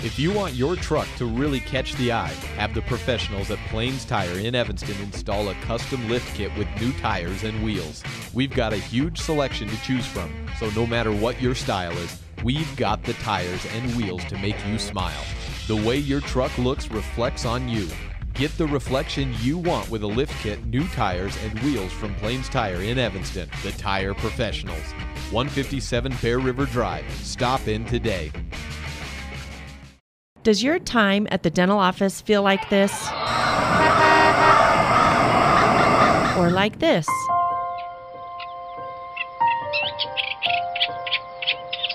S1: If you want your truck to really catch the eye, have the professionals at Plains Tire in Evanston install a custom lift kit with new tires and wheels. We've got a huge selection to choose from, so no matter what your style is, we've got the tires and wheels to make you smile. The way your truck looks reflects on you. Get the reflection you want with a lift kit, new tires, and wheels from Plains Tire in Evanston, the tire professionals. 157 Bear River Drive. Stop in today.
S17: Does your time at the dental office feel like this? Or like this?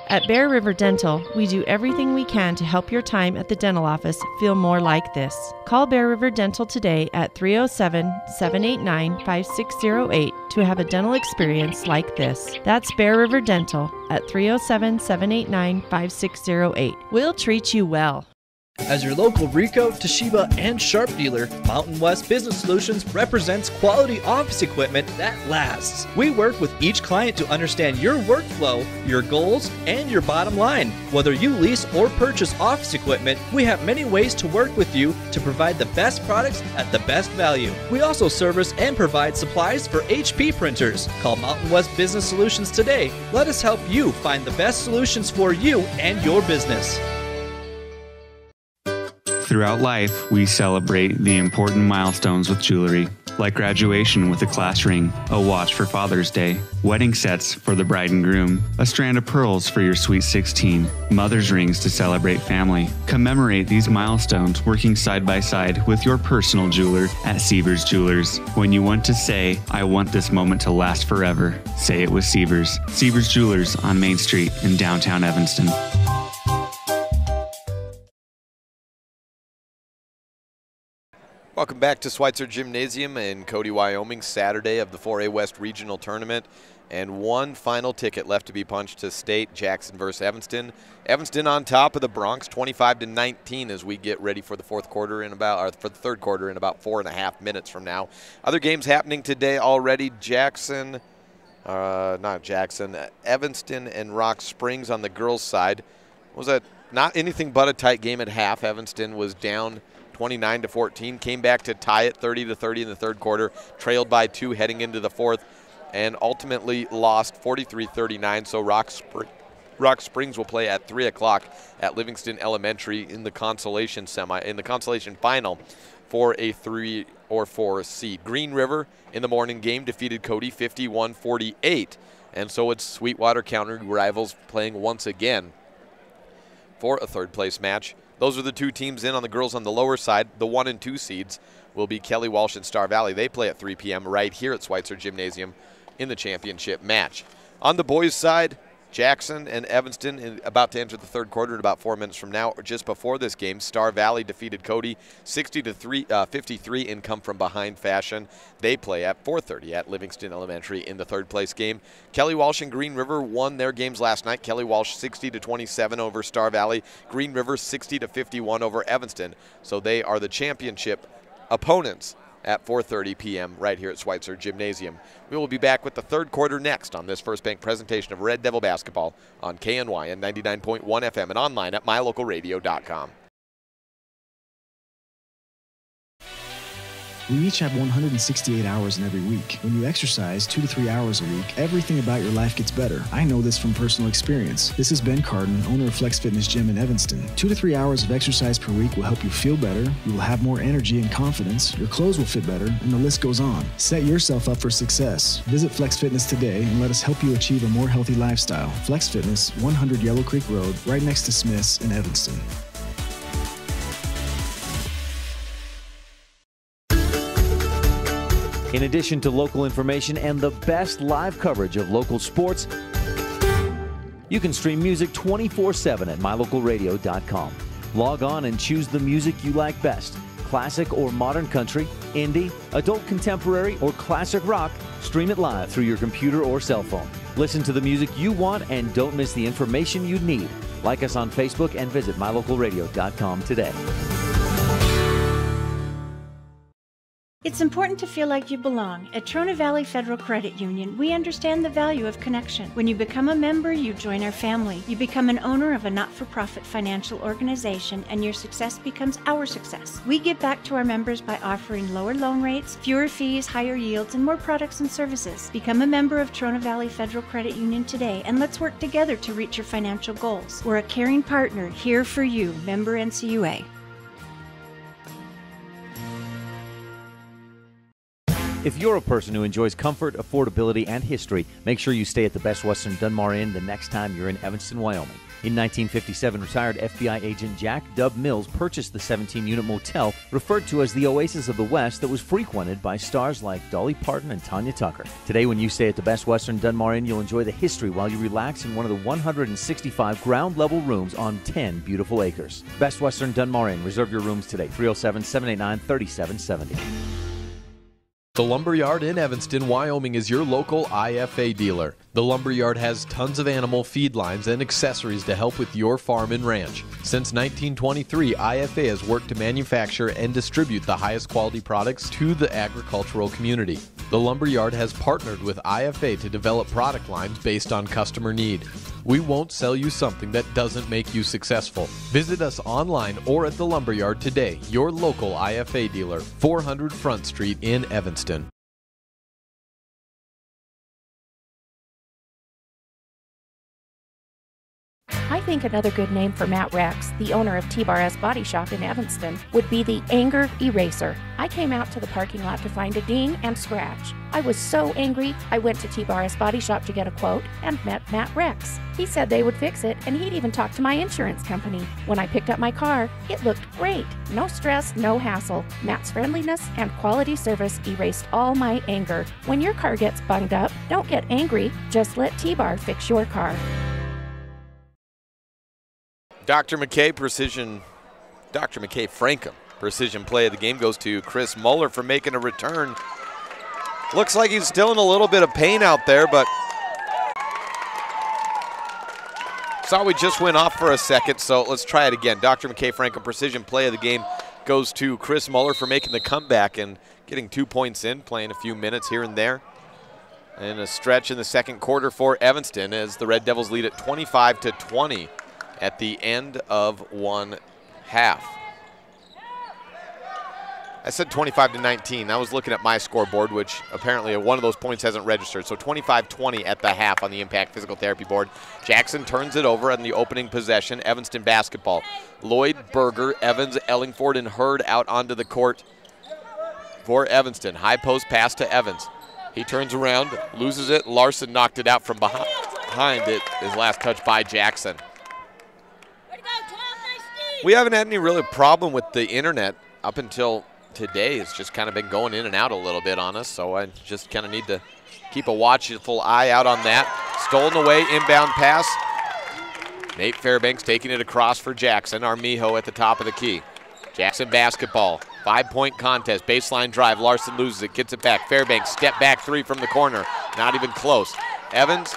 S17: At Bear River Dental, we do everything we can to help your time at the dental office feel more like this. Call Bear River Dental today at 307-789-5608 to have a dental experience like this. That's Bear River Dental at 307-789-5608. We'll treat you well.
S18: As your local Ricoh, Toshiba, and Sharp dealer, Mountain West Business Solutions represents quality office equipment that lasts. We work with each client to understand your workflow, your goals, and your bottom line. Whether you lease or purchase office equipment, we have many ways to work with you to provide the best products at the best value. We also service and provide supplies for HP printers. Call Mountain West Business Solutions today. Let us help you find the best solutions for you and your business.
S19: Throughout life, we celebrate the important milestones with jewelry, like graduation with a class ring, a watch for Father's Day, wedding sets for the bride and groom, a strand of pearls for your sweet 16, mother's rings to celebrate family. Commemorate these milestones working side by side with your personal jeweler at Sievers Jewelers. When you want to say, I want this moment to last forever, say it with Sievers. Sievers Jewelers on Main Street in downtown Evanston.
S2: Welcome back to Schweitzer Gymnasium in Cody, Wyoming, Saturday of the 4A West Regional Tournament. And one final ticket left to be punched to state, Jackson versus Evanston. Evanston on top of the Bronx, 25-19 as we get ready for the third quarter in about 4.5 minutes from now. Other games happening today already, Evanston and Rock Springs on the girls' side. Was not anything but a tight game at half. Evanston was down 29-14, came back to tie it 30-30 in the third quarter, trailed by 2 heading into the fourth, and ultimately lost 43-39. So Rock Springs will play at 3 o'clock at Livingston Elementary in the consolation final for a 3 or 4 seed. Green River in the morning game defeated Cody 51-48, and so it's Sweetwater County rivals playing once again for a third place match. Those are the two teams in on the girls on the lower side. The 1 and 2 seeds will be Kelly Walsh and Star Valley. They play at 3 p.m. right here at Schweitzer Gymnasium in the championship match. On the boys' side, Jackson and Evanston about to enter the third quarter in about 4 minutes from now. Or just before this game, Star Valley defeated Cody 60-53 in come-from-behind fashion. They play at 4:30 at Livingston Elementary in the third-place game. Kelly Walsh and Green River won their games last night. Kelly Walsh 60-27 over Star Valley. Green River 60-51 over Evanston. So they are the championship opponents at 4:30 p.m. right here at Schweitzer Gymnasium. We will be back with the third quarter next on this First Bank presentation of Red Devil basketball on KNYN 99.1 FM and online at mylocalradio.com.
S20: We each have 168 hours in every week. When you exercise 2 to 3 hours a week, everything about your life gets better. I know this from personal experience. This is Ben Carden, owner of Flex Fitness Gym in Evanston. 2 to 3 hours of exercise per week will help you feel better, you will have more energy and confidence, your clothes will fit better, and the list goes on. Set yourself up for success. Visit Flex Fitness today and let us help you achieve a more healthy lifestyle. Flex Fitness, 100 Yellow Creek Road, right next to Smith's in Evanston.
S10: In addition to local information and the best live coverage of local sports, you can stream music 24/7 at mylocalradio.com. Log on and choose the music you like best. Classic or modern country, indie, adult contemporary, or classic rock, stream it live through your computer or cell phone. Listen to the music you want and don't miss the information you need. Like us on Facebook and visit mylocalradio.com today.
S21: It's important to feel like you belong. At Trona Valley Federal Credit Union, we understand the value of connection. When you become a member, you join our family. You become an owner of a not-for-profit financial organization, and your success becomes our success. We give back to our members by offering lower loan rates, fewer fees, higher yields, and more products and services. Become a member of Trona Valley Federal Credit Union today, and let's work together to reach your financial goals. We're a caring partner here for you. Member NCUA.
S10: If you're a person who enjoys comfort, affordability, and history, make sure you stay at the Best Western Dunmar Inn the next time you're in Evanston, Wyoming. In 1957, retired FBI agent Jack Dub Mills purchased the 17-unit motel referred to as the Oasis of the West that was frequented by stars like Dolly Parton and Tanya Tucker. Today, when you stay at the Best Western Dunmar Inn, you'll enjoy the history while you relax in one of the 165 ground-level rooms on 10 beautiful acres. Best Western Dunmar Inn. Reserve your rooms today, 307-789-3770.
S1: The Lumberyard in Evanston, Wyoming is your local IFA dealer. The Lumberyard has tons of animal feed lines and accessories to help with your farm and ranch. Since 1923, IFA has worked to manufacture and distribute the highest quality products to the agricultural community. The Lumberyard has partnered with IFA to develop product lines based on customer need. We won't sell you something that doesn't make you successful. Visit us online or at the Lumberyard today, your local IFA dealer, 400 Front Street in Evanston.
S22: I think another good name for Matt Rex, the owner of T-Bar S Body Shop in Evanston, would be the Anger Eraser. I came out to the parking lot to find a ding and scratch. I was so angry, I went to T-Bar S Body Shop to get a quote and met Matt Rex. He said they would fix it, and he'd even talk to my insurance company. When I picked up my car, it looked great. No stress, no hassle. Matt's friendliness and quality service erased all my anger. When your car gets bunged up, don't get angry. Just let T-Bar fix your car.
S2: Dr. McKay Frankham, precision play of the game goes to Chris Muller for making a return. Looks like he's still in a little bit of pain out there, but saw we just went off for a second, so let's try it again. Dr. McKay Frankham, precision play of the game goes to Chris Muller for making the comeback and getting 2 points in, playing a few minutes here and there. And a stretch in the second quarter for Evanston as the Red Devils lead at 25-20. At the end of one half. I said 25-19. I was looking at my scoreboard, which apparently one of those points hasn't registered. So 25-20 at the half on the Impact Physical Therapy board. Jackson turns it over on the opening possession. Evanston basketball. Lloyd, Berger, Evans, Ellingford, and Hurd out onto the court for Evanston. High post pass to Evans. He turns around, loses it. Larson knocked it out from behind it. His last touch by Jackson. We haven't had any really problem with the internet up until today has just kind of been going in and out a little bit on us, so I just kind of need to keep a watchful eye out on that. Stolen away, inbound pass. Nate Fairbanks taking it across for Jackson. Armijo at the top of the key. Jackson basketball. 5-point contest. Baseline drive. Larson loses it. Gets it back. Fairbanks step back three from the corner. Not even close. Evans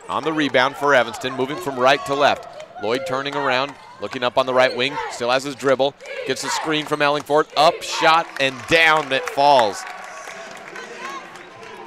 S2: on the rebound for Evanston. Moving from right to left. Lloyd turning around. Looking up on the right wing. Still has his dribble. Gets a screen from Ellingford. Up, shot, and down that falls.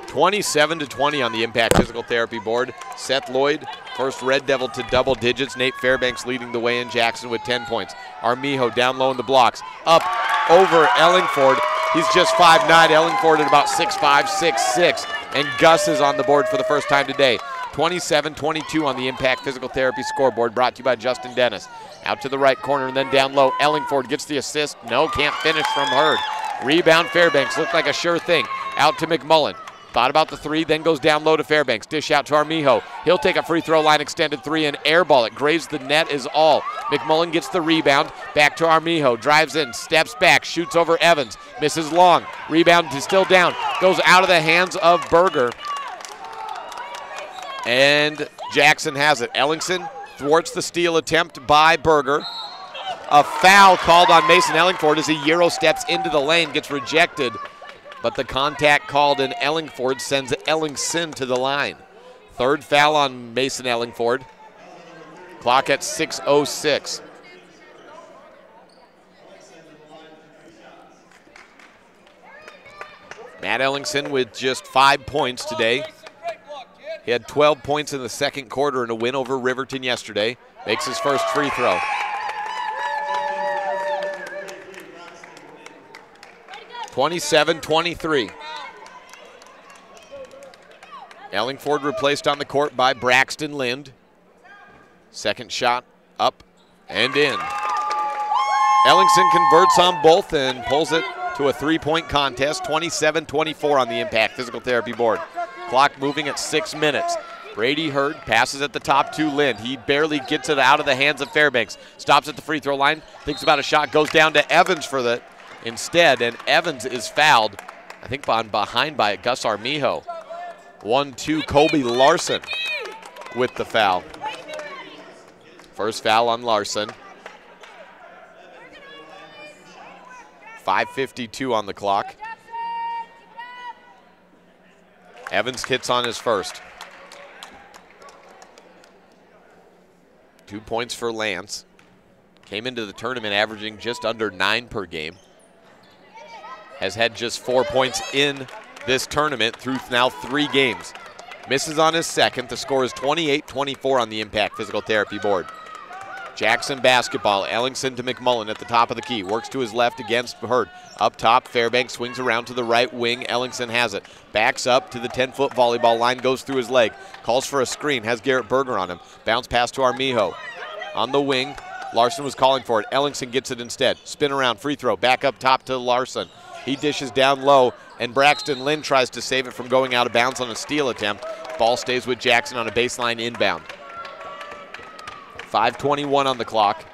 S2: 27-20 on the Impact Physical Therapy board. Seth Lloyd, first Red Devil to double digits. Nate Fairbanks leading the way in. Jackson with 10 points. Armijo down low in the blocks. Up over Ellingford. He's just 5'9". Ellingford at about 6'5", 6'6". And Gus is on the board for the first time today. 27-22 on the Impact Physical Therapy scoreboard, brought to you by Justin Dennis. Out to the right corner and then down low. Ellingford gets the assist. No, can't finish from Hurd. Rebound Fairbanks. Looked like a sure thing. Out to McMullen. Thought about the three, then goes down low to Fairbanks. Dish out to Armijo. He'll take a free throw line extended three and airball it. Grazes the net is all. McMullen gets the rebound. Back to Armijo. Drives in, steps back, shoots over Evans. Misses long. Rebound is still down. Goes out of the hands of Berger. And Jackson has it. Ellingson thwarts the steal attempt by Berger. A foul called on Mason Ellingford as he Euro steps into the lane, gets rejected. But the contact called in Ellingford sends Ellingson to the line. Third foul on Mason Ellingford. Clock at 6:06. Matt Ellingson with just 5 points today. He had 12 points in the second quarter in a win over Riverton yesterday. Makes his first free throw. (27-23). Ellingford replaced on the court by Braxton Lind. Second shot up and in. Ellingson converts on both and pulls it to a three-point contest. 27-24 on the Impact Physical Therapy board. Clock moving at 6 minutes. Brady Hurd passes at the top to Lind. He barely gets it out of the hands of Fairbanks. Stops at the free throw line, thinks about a shot, goes down to Evans for the instead, and Evans is fouled, I think behind by Gus Armijo. 1-2, Kobe Larson with the foul. First foul on Larson. 5:52 on the clock. Evans hits on his first. 2 points for Lance. Came into the tournament averaging just under 9 per game. Has had just 4 points in this tournament through now 3 games. Misses on his second. The score is 28-24 on the Impact Physical Therapy board. Jackson basketball. Ellingson to McMullen at the top of the key. Works to his left against Hurd. Up top, Fairbanks swings around to the right wing. Ellingson has it. Backs up to the 10-foot volleyball line. Goes through his leg. Calls for a screen. Has Garrett Berger on him. Bounce pass to Armijo. On the wing, Larson was calling for it. Ellingson gets it instead. Spin around, free throw. Back up top to Larson. He dishes down low, and Braxton Lind tries to save it from going out of bounds on a steal attempt. Ball stays with Jackson on a baseline inbound. 5:21 on the clock.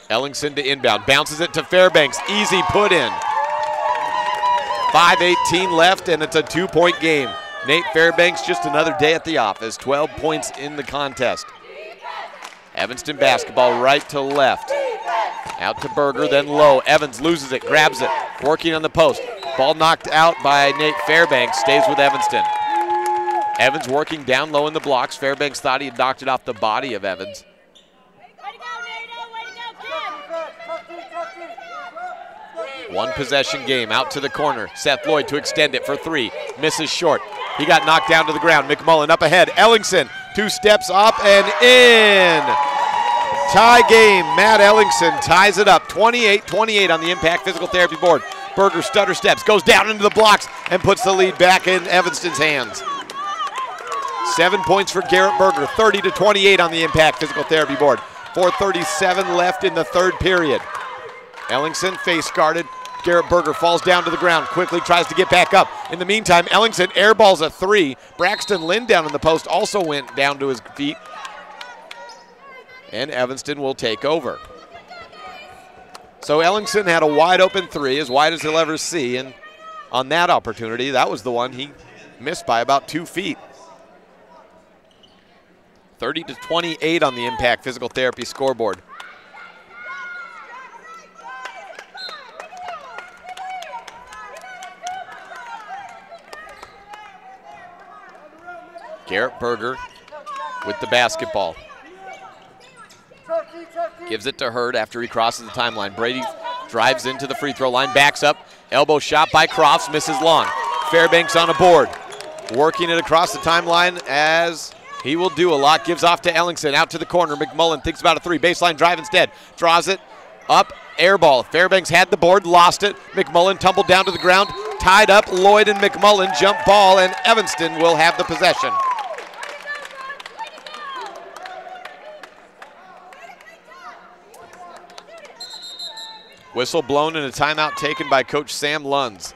S2: Ellingson to inbound. Bounces it to Fairbanks. Easy put in. 5:18 left, and it's a 2-point game. Nate Fairbanks, just another day at the office. 12 points in the contest. Evanston basketball right to left. Out to Berger, then low. Evans loses it, grabs it, working on the post. Ball knocked out by Nate Fairbanks, stays with Evanston. Evans working down low in the blocks. Fairbanks thought he had knocked it off the body of Evans. One possession game, out to the corner. Seth Lloyd to extend it for three. Misses short. He got knocked down to the ground. McMullen up ahead. Ellingson, 2 steps up and in. Tie game. Matt Ellingson ties it up. 28-28 on the Impact Physical Therapy board. Berger stutter steps, goes down into the blocks, and puts the lead back in Evanston's hands. 7 points for Garrett Berger. 30-28 on the Impact Physical Therapy board. 4:37 left in the third period. Ellingson face guarded. Garrett Berger falls down to the ground, quickly tries to get back up. In the meantime, Ellingson airballs a 3. Braxton Lind down in the post also went down to his feet. and Evanston will take over. So Ellingson had a wide open three, as wide as he'll ever see, and on that opportunity, that was the one he missed by about 2 feet. 30-28 on the Impact Physical Therapy scoreboard. Garrett Berger with the basketball. Gives it to Hurd after he crosses the timeline. Brady drives into the free throw line, backs up. Elbow shot by Crofts, misses long. Fairbanks on a board. Working it across the timeline as he will do a lot. Gives off to Ellingson, out to the corner. McMullen thinks about a three. Baseline drive instead. Draws it up, air ball. Fairbanks had the board, lost it. McMullen tumbled down to the ground. Tied up, Lloyd and McMullen jump ball, and Evanston will have the possession. Whistle blown and a timeout taken by Coach Sam Lunds.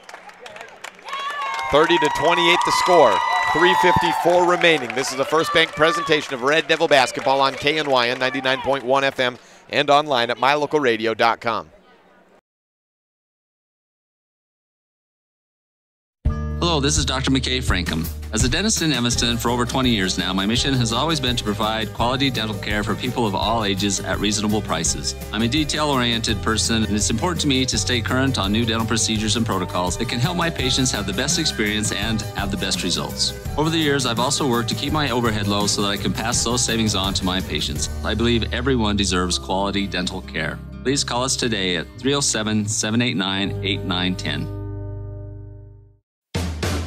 S2: 30-28 the score. 3:54 remaining. This is a First Bank presentation of Red Devil basketball on KNYN 99.1 FM and online at mylocalradio.com.
S3: Hello, this is Dr. McKay Frankham. As a dentist in Evanston for over 20 years now, my mission has always been to provide quality dental care for people of all ages at reasonable prices. I'm a detail-oriented person, and it's important to me to stay current on new dental procedures and protocols that can help my patients have the best experience and have the best results. Over the years, I've also worked to keep my overhead low so that I can pass those savings on to my patients. I believe everyone deserves quality dental care. Please call us today at 307-789-8910.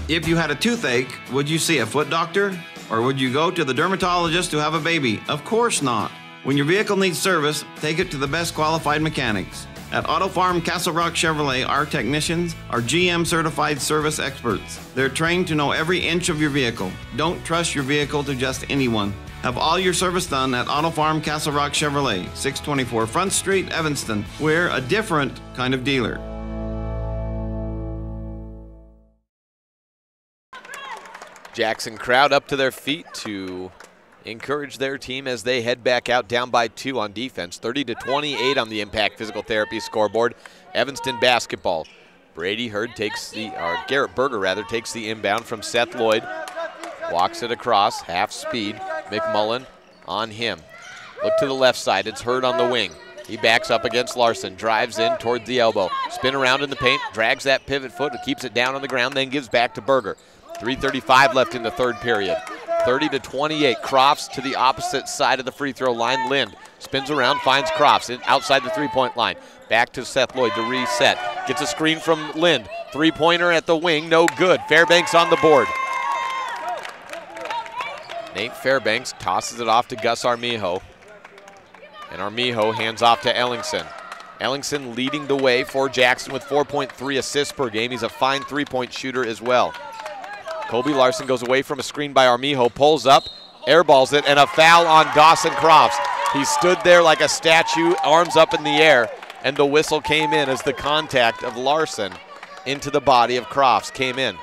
S4: If you had a toothache, would you see a foot doctor? Or would you go to the dermatologist to have a baby? Of course not. When your vehicle needs service, take it to the best qualified mechanics. At Auto Farm Castle Rock Chevrolet, our technicians are GM certified service experts. They're trained to know every inch of your vehicle. Don't trust your vehicle to just anyone. Have all your service done at Auto Farm Castle Rock Chevrolet, 624 Front Street, Evanston. We're a different kind of dealer.
S2: Jackson crowd up to their feet to encourage their team as they head back out down by 2 on defense. 30-28 on the Impact Physical Therapy scoreboard. Evanston basketball. Brady Hurd takes the, or Garrett Berger rather, takes the inbound from Seth Lloyd. Walks it across, half speed. McMullen on him. Look to the left side, it's Hurd on the wing. He backs up against Larson, drives in toward the elbow. Spin around in the paint, drags that pivot foot, keeps it down on the ground, then gives back to Berger. 3:35 left in the third period. 30-28. Crofts to the opposite side of the free throw line. Lind spins around, finds Crofts outside the three-point line. Back to Seth Lloyd to reset. Gets a screen from Lind. Three-pointer at the wing, no good. Fairbanks on the board. Nate Fairbanks tosses it off to Gus Armijo. And Armijo hands off to Ellingson. Ellingson leading the way for Jackson with 4.3 assists per game. He's a fine three-point shooter as well. Kobe Larson goes away from a screen by Armijo, pulls up, airballs it, and a foul on Dawson Crofts. He stood there like a statue, arms up in the air, and the whistle came in as the contact of Larson into the body of Crofts came in.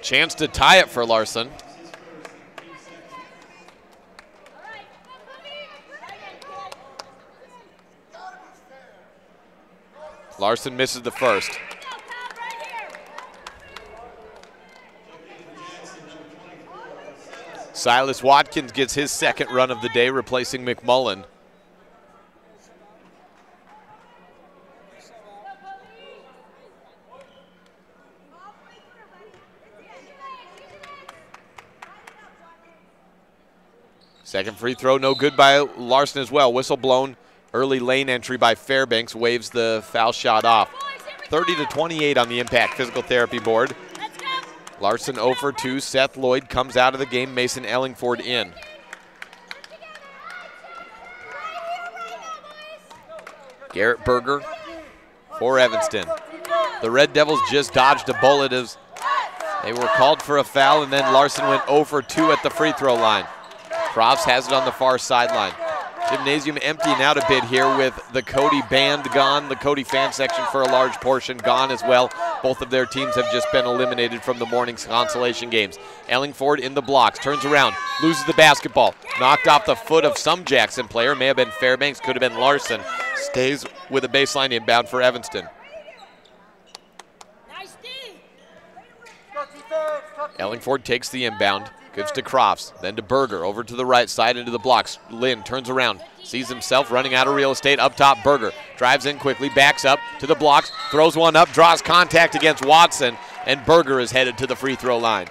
S2: Chance to tie it for Larson. Larson misses the first. Silas Watkins gets his second run of the day, replacing McMullen. Second free throw, no good by Larson as well. Whistle blown. Early lane entry by Fairbanks waves the foul shot off. 30-28 on the Impact Physical Therapy board. Larson 0 for 2. Seth Lloyd comes out of the game. Mason Ellingford in. Garrett Berger for Evanston. The Red Devils just dodged a bullet as they were called for a foul, and then Larson went 0 for 2 at the free throw line. Crofts has it on the far sideline. Gymnasium emptying out a bit here with the Cody band gone, the Cody fan section for a large portion gone as well. Both of their teams have just been eliminated from the morning's consolation games. Ellingford in the blocks, turns around, loses the basketball. Knocked off the foot of some Jackson player. May have been Fairbanks, could have been Larson. Stays with a baseline inbound for Evanston. Ellingford takes the inbound, gives to Crofts, then to Berger, over to the right side into the blocks. Lynn turns around, sees himself running out of real estate. Up top, Berger drives in quickly, backs up to the blocks, throws one up, draws contact against Watson, and Berger is headed to the free throw line.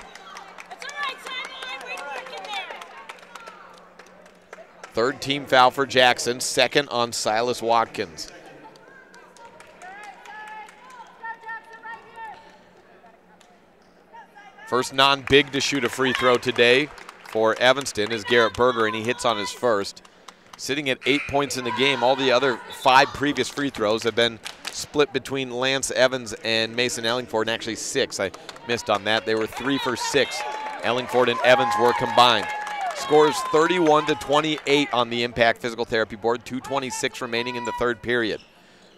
S2: Third team foul for Jackson, second on Silas Watkins. First non-big to shoot a free throw today for Evanston is Garrett Berger, and he hits on his first. Sitting at 8 points in the game, all the other 5 previous free throws have been split between Lance Evans and Mason Ellingford, and actually 6. I missed on that. They were 3 for 6. Ellingford and Evans were combined. Scores 31-28 on the Impact Physical Therapy board, 2:26 remaining in the third period.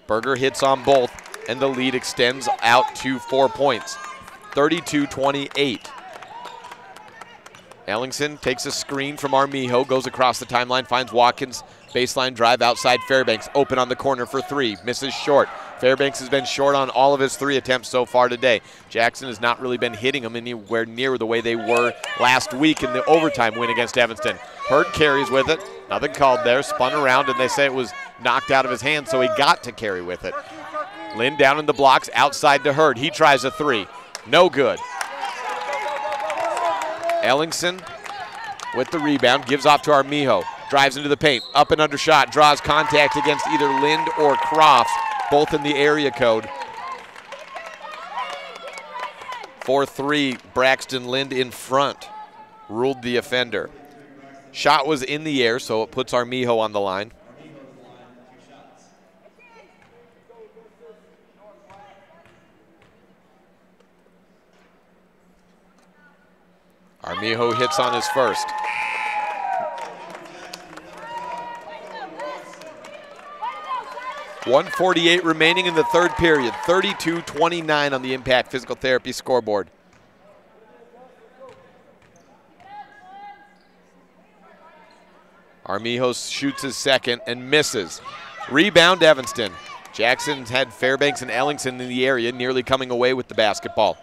S2: Berger hits on both, and the lead extends out to 4 points. 32-28. Ellingson takes a screen from Armijo, goes across the timeline, finds Watkins, baseline drive outside Fairbanks, open on the corner for 3, misses short. Fairbanks has been short on all of his 3 attempts so far today. Jackson has not really been hitting them anywhere near the way they were last week in the overtime win against Evanston. Hurd carries with it, nothing called there, spun around, and they say it was knocked out of his hand, so he got to carry with it. Lynn down in the blocks, outside to Hurd. He tries a 3. No good. Ellingson with the rebound, gives off to Armijo, drives into the paint, up and under shot, draws contact against either Lind or Crofts, both in the area code. 4-3, Braxton Lind in front, ruled the offender. Shot was in the air, so it puts Armijo on the line. Armijo hits on his first. .148 remaining in the third period. 32-29 on the Impact Physical Therapy scoreboard. Armijo shoots his second and misses. Rebound Evanston. Jackson's had Fairbanks and Ellingson in the area, nearly coming away with the basketball.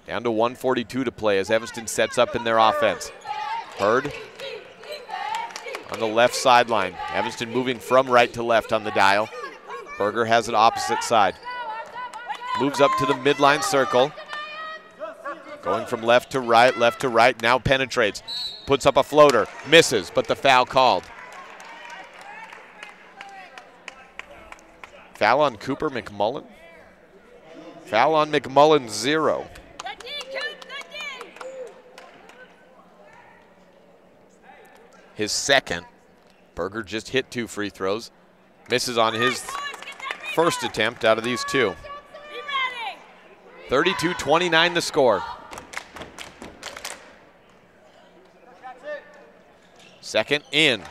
S2: Down to 1:42 to play as Evanston sets up in their offense. Hurd on the left sideline. Evanston moving from right to left on the dial. Berger has it opposite side. Moves up to the midline circle. Going from left to right, now penetrates. Puts up a floater, misses, but the foul called. Foul on Cooper McMullen. Foul on McMullen, 0. His second. Berger just hit 2 free throws. Misses on his first attempt out of these 2. 32-29 the score. Second in.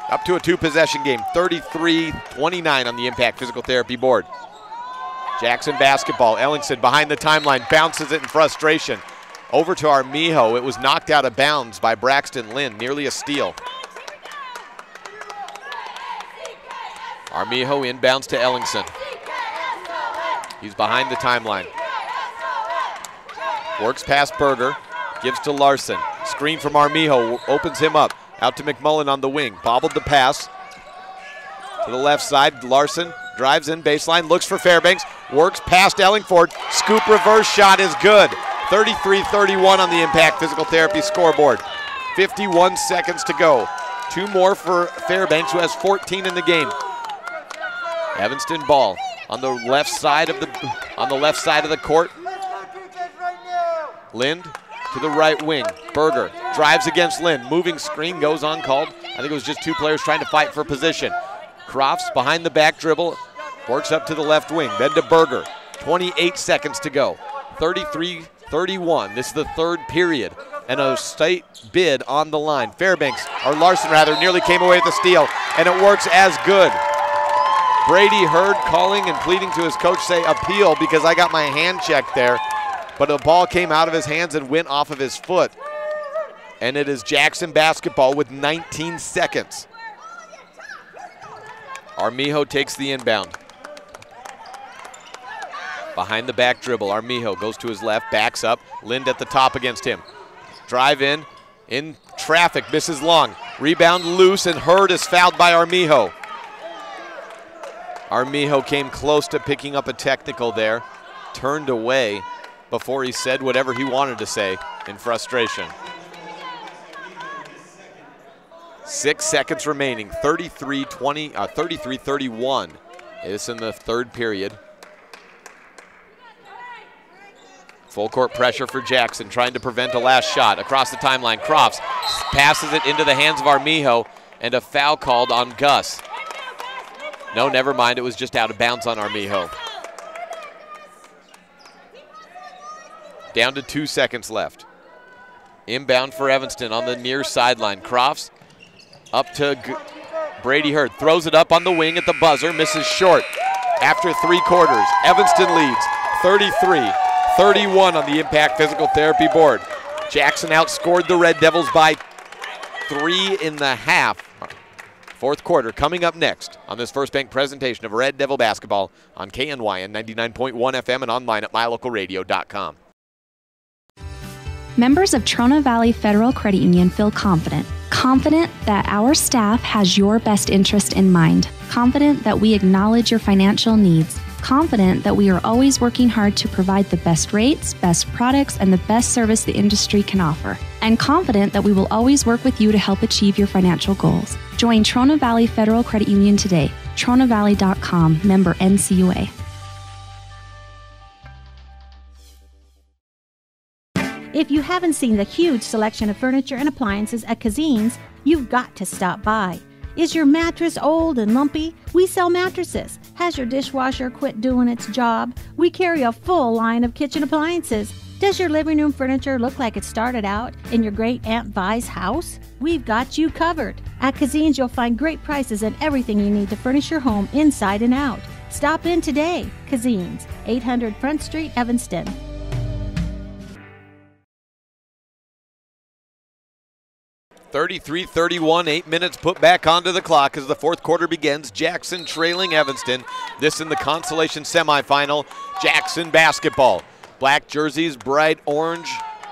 S2: Up to a 2-possession game. 33-29 on the Impact Physical Therapy board. Jackson basketball. Ellingson behind the timeline. Bounces it in frustration. Over to Armijo. It was knocked out of bounds by Braxton Lind. Nearly a steal. Armijo inbounds to Ellingson. He's behind the timeline. Works past Berger. Gives to Larson. Screen from Armijo. Opens him up. Out to McMullen on the wing. Bobbled the pass. To the left side. Larson drives in baseline. Looks for Fairbanks. Works past Ellingford. Scoop reverse shot is good. 33-31 on the Impact Physical Therapy scoreboard. 51 seconds to go. 2 more for Fairbanks, who has 14 in the game. Evanston ball on the left side of the court. Lind to the right wing. Berger drives against Lind. Moving screen goes uncalled. I think it was just 2 players trying to fight for position. Crofts behind the back dribble. Works up to the left wing. Then to Berger. 28 seconds to go. 33-31. This is the third period. And a state bid on the line. Larson nearly came away with the steal. And it works as good. Brady Hurd calling and pleading to his coach, say appeal because I got my hand checked there. But the ball came out of his hands and went off of his foot. And it is Jackson basketball with 19 seconds. Armijo takes the inbound. Behind the back dribble, Armijo goes to his left, backs up. Lind at the top against him. Drive in traffic, misses long. Rebound loose, and Hurd is fouled by Armijo. Armijo came close to picking up a technical there. Turned away before he said whatever he wanted to say in frustration. 6 seconds remaining, 33-31. It's in the third period. Full court pressure for Jackson, trying to prevent a last shot. Across the timeline, Crofts passes it into the hands of Armijo, and a foul called on Gus. No, never mind, it was just out of bounds on Armijo. Down to 2 seconds left. Inbound for Evanston on the near sideline. Crofts up to Brady Hurd, throws it up on the wing at the buzzer, misses short. After 3 quarters, Evanston leads 33-31 on the Impact Physical Therapy board. Jackson outscored the Red Devils by 3.5. Fourth quarter coming up next on this First Bank presentation of Red Devil basketball on KNYN 99.1 FM and online at mylocalradio.com.
S5: Members of Trona Valley Federal Credit Union feel confident that our staff has your best interest in mind, confident that we acknowledge your financial needs, confident that we are always working hard to provide the best rates, best products, and the best service the industry can offer, and confident that we will always work with you to help achieve your financial goals. Join Trona Valley Federal Credit Union today. TronaValley.com, member NCUA.
S6: If you haven't seen the huge selection of furniture and appliances at Kazin's, you've got to stop by. Is your mattress old and lumpy? We sell mattresses. Has your dishwasher quit doing its job? We carry a full line of kitchen appliances. Does your living room furniture look like it started out in your great Aunt Vi's house? We've got you covered. At Kazin's, you'll find great prices and everything you need to furnish your home inside and out. Stop in today. Kazin's, 800 Front Street, Evanston.
S2: 33-31, 8 minutes put back onto the clock as the fourth quarter begins. Jackson trailing Evanston. This in the Consolation semifinal. Jackson basketball. Black jerseys, bright orange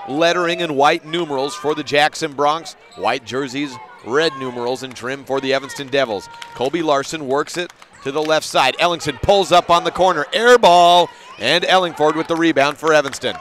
S2: lettering and white numerals for the Jackson Bronx. White jerseys, red numerals and trim for the Evanston Devils. Colby Larson works it to the left side. Ellingson pulls up on the corner. Air ball, and Ellingford with the rebound for Evanston.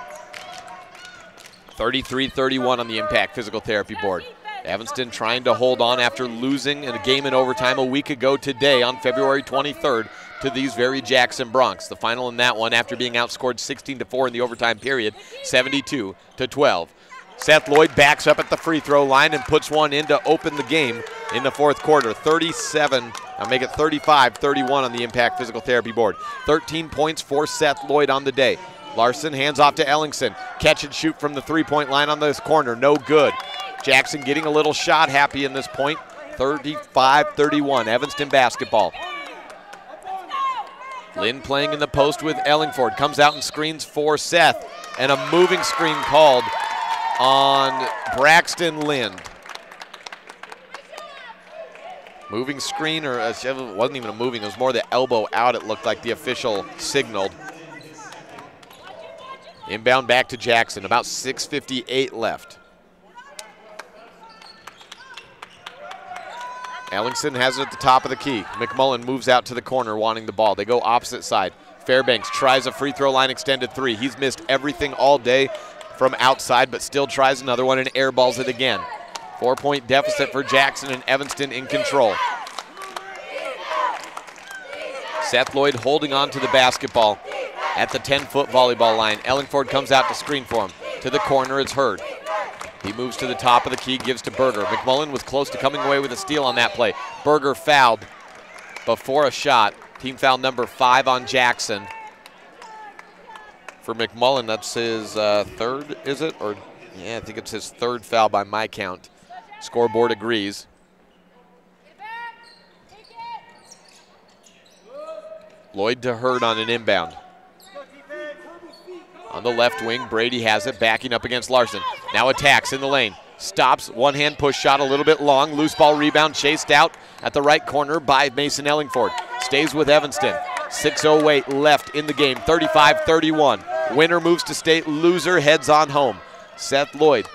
S2: 33-31 on the Impact Physical Therapy board. Evanston trying to hold on after losing in a game in overtime a week ago today on February 23rd to these very Jackson Bronx. The final in that one after being outscored 16-4 in the overtime period, 72-12. Seth Lloyd backs up at the free throw line and puts one in to open the game in the fourth quarter. 35-31 on the Impact Physical Therapy board. 13 points for Seth Lloyd on the day. Larson hands off to Ellingson. Catch and shoot from the three-point line on this corner. No good. Jackson getting a little shot happy in this point. 35-31, Evanston basketball. Lynn playing in the post with Ellingford. Comes out and screens for Seth. And a moving screen called on Braxton Lind. Moving screen, or it wasn't even a moving, it was more the elbow out, it looked like the official signaled. Inbound back to Jackson, about 6:58 left. Ellingson has it at the top of the key. McMullen moves out to the corner wanting the ball. They go opposite side. Fairbanks tries a free throw line extended three. He's missed everything all day from outside, but still tries another one and airballs it again. 4-point deficit for Jackson, and Evanston in control. Seth Lloyd holding on to the basketball at the 10-foot volleyball line. Ellingford comes out to screen for him. To the corner, it's Hurd. He moves to the top of the key, gives to Berger. McMullen was close to coming away with a steal on that play. Berger fouled before a shot. Team foul number 5 on Jackson. For McMullen, that's his third, is it? Or yeah, I think it's his third foul by my count. Scoreboard agrees. Lloyd to Hurd on an inbound. On the left wing, Brady has it, backing up against Larson. Now attacks in the lane. Stops, one-hand push shot a little bit long. Loose ball rebound chased out at the right corner by Mason Ellingford. Stays with Evanston. 6:08 left in the game, 35-31. Winner moves to state, loser heads on home. Seth Lloyd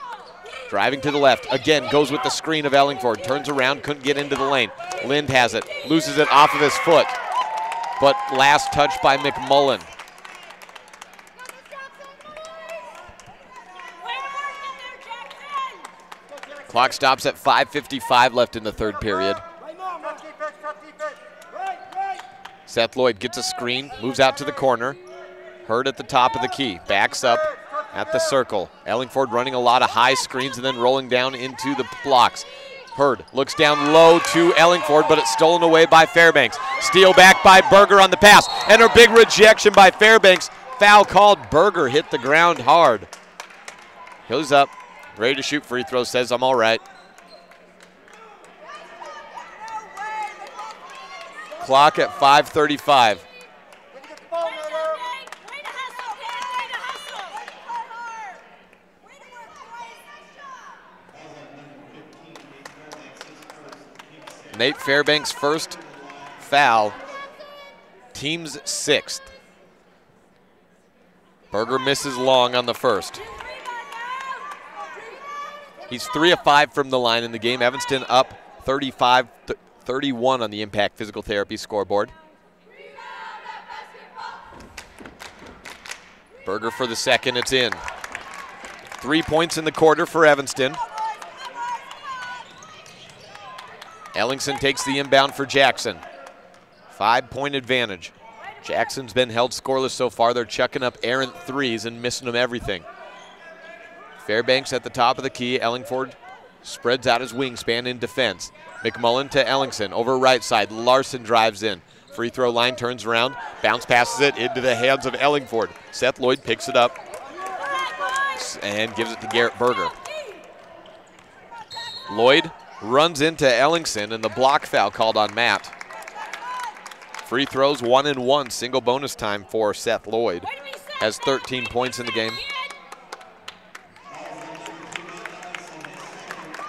S2: driving to the left. Again, goes with the screen of Ellingford. Turns around, couldn't get into the lane. Lind has it, loses it off of his foot. But last touch by McMullen. Clock stops at 5:55 left in the third period. Seth Lloyd gets a screen, moves out to the corner. Hurd at the top of the key, backs up at the circle. Ellingford running a lot of high screens and then rolling down into the blocks. Hurd looks down low to Ellingford, but it's stolen away by Fairbanks. Steal back by Berger on the pass, and a big rejection by Fairbanks. Foul called. Berger hit the ground hard. He's up, ready to shoot free throws, says I'm all right. Clock at 5:35. Nate Fairbanks' first foul, team's sixth. Berger misses long on the first. He's 3 of 5 from the line in the game. Evanston up 35-31 on the Impact Physical Therapy scoreboard. Berger for the second, it's in. 3 points in the quarter for Evanston. Ellingson takes the inbound for Jackson. 5-point advantage. Jackson's been held scoreless so far. They're chucking up errant threes and missing them everything. Fairbanks at the top of the key. Ellingford spreads out his wingspan in defense. McMullen to Ellingson over right side. Larson drives in. Free throw line, turns around, bounce passes it into the hands of Ellingford. Seth Lloyd picks it up and gives it to Garrett Berger. Lloyd runs into Ellingson, and the block foul called on Matt. Free throws 1 and 1, single bonus time for Seth Lloyd. Has 13 points in the game.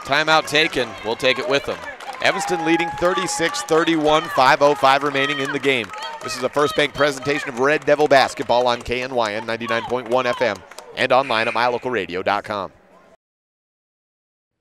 S2: Timeout taken, we'll take it with them. Evanston leading 36-31, 5:05 remaining in the game. This is a First Bank presentation of Red Devil basketball on KNYN 99.1 FM and online at mylocalradio.com.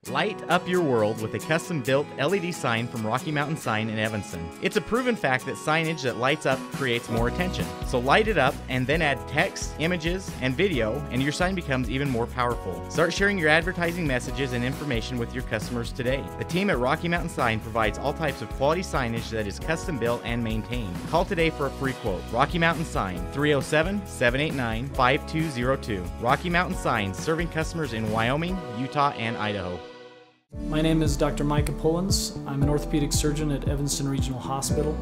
S16: Light up your world with a custom-built LED sign from Rocky Mountain Sign in Evanston. It's a proven fact that signage that lights up creates more attention. So light it up and then add text, images, and video, and your sign becomes even more powerful. Start sharing your advertising messages and information with your customers today. The team at Rocky Mountain Sign provides all types of quality signage that is custom-built and maintained. Call today for a free quote. Rocky Mountain Sign, 307-789-5202. Rocky Mountain Sign, serving customers in Wyoming, Utah, and Idaho.
S8: My name is Dr. Micah Pullins. I'm an orthopedic surgeon at Evanston Regional Hospital.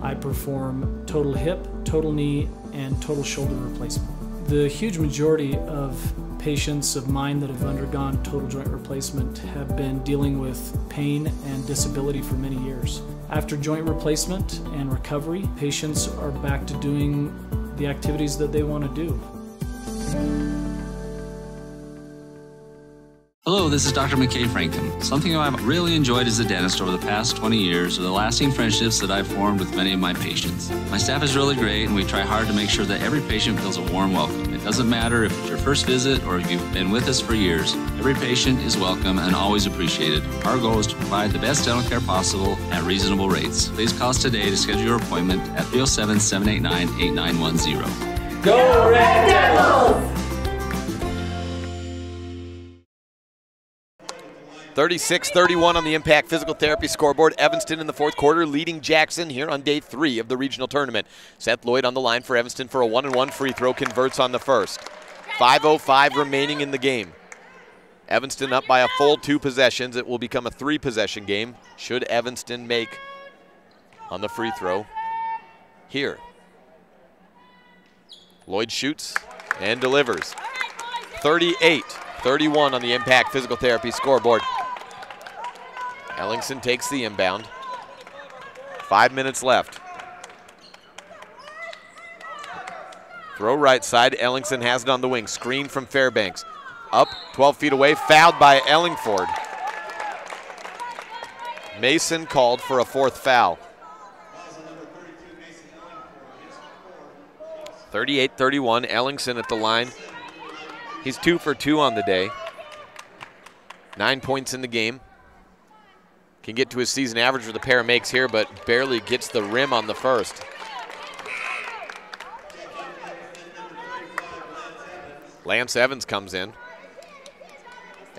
S8: I perform total hip, total knee, and total shoulder replacement. The huge majority of patients of mine that have undergone total joint replacement have been dealing with pain and disability for many years. After joint replacement and recovery, patients are back to doing the activities that they want to do.
S3: Hello, this is Dr. McKay Frankham. Something I've really enjoyed as a dentist over the past 20 years are the lasting friendships that I've formed with many of my patients. My staff is really great, and we try hard to make sure that every patient feels a warm welcome. It doesn't matter if it's your first visit or if you've been with us for years. Every patient is welcome and always appreciated. Our goal is to provide the best dental care possible at reasonable rates. Please call us today to schedule your appointment at 307-789-8910.
S9: Go Red Devils!
S2: 36-31 on the Impact Physical Therapy scoreboard. Evanston in the fourth quarter leading Jackson here on day 3 of the regional tournament. Seth Lloyd on the line for Evanston for a 1-and-1 free throw, converts on the first. 5:05 remaining in the game. Evanston up by a full 2 possessions. It will become a 3-possession game should Evanston make on the free throw here. Lloyd shoots and delivers. 38-31 on the Impact Physical Therapy scoreboard. Ellingson takes the inbound. 5 minutes left. Throw right side. Ellingson has it on the wing. Screen from Fairbanks. Up, 12 feet away, fouled by Ellingford. Mason called for a 4th foul. 38-31, Ellingson at the line. He's 2 for 2 on the day. 9 points in the game. Can get to his season average with a pair of makes here, but barely gets the rim on the first. Lance Evans comes in.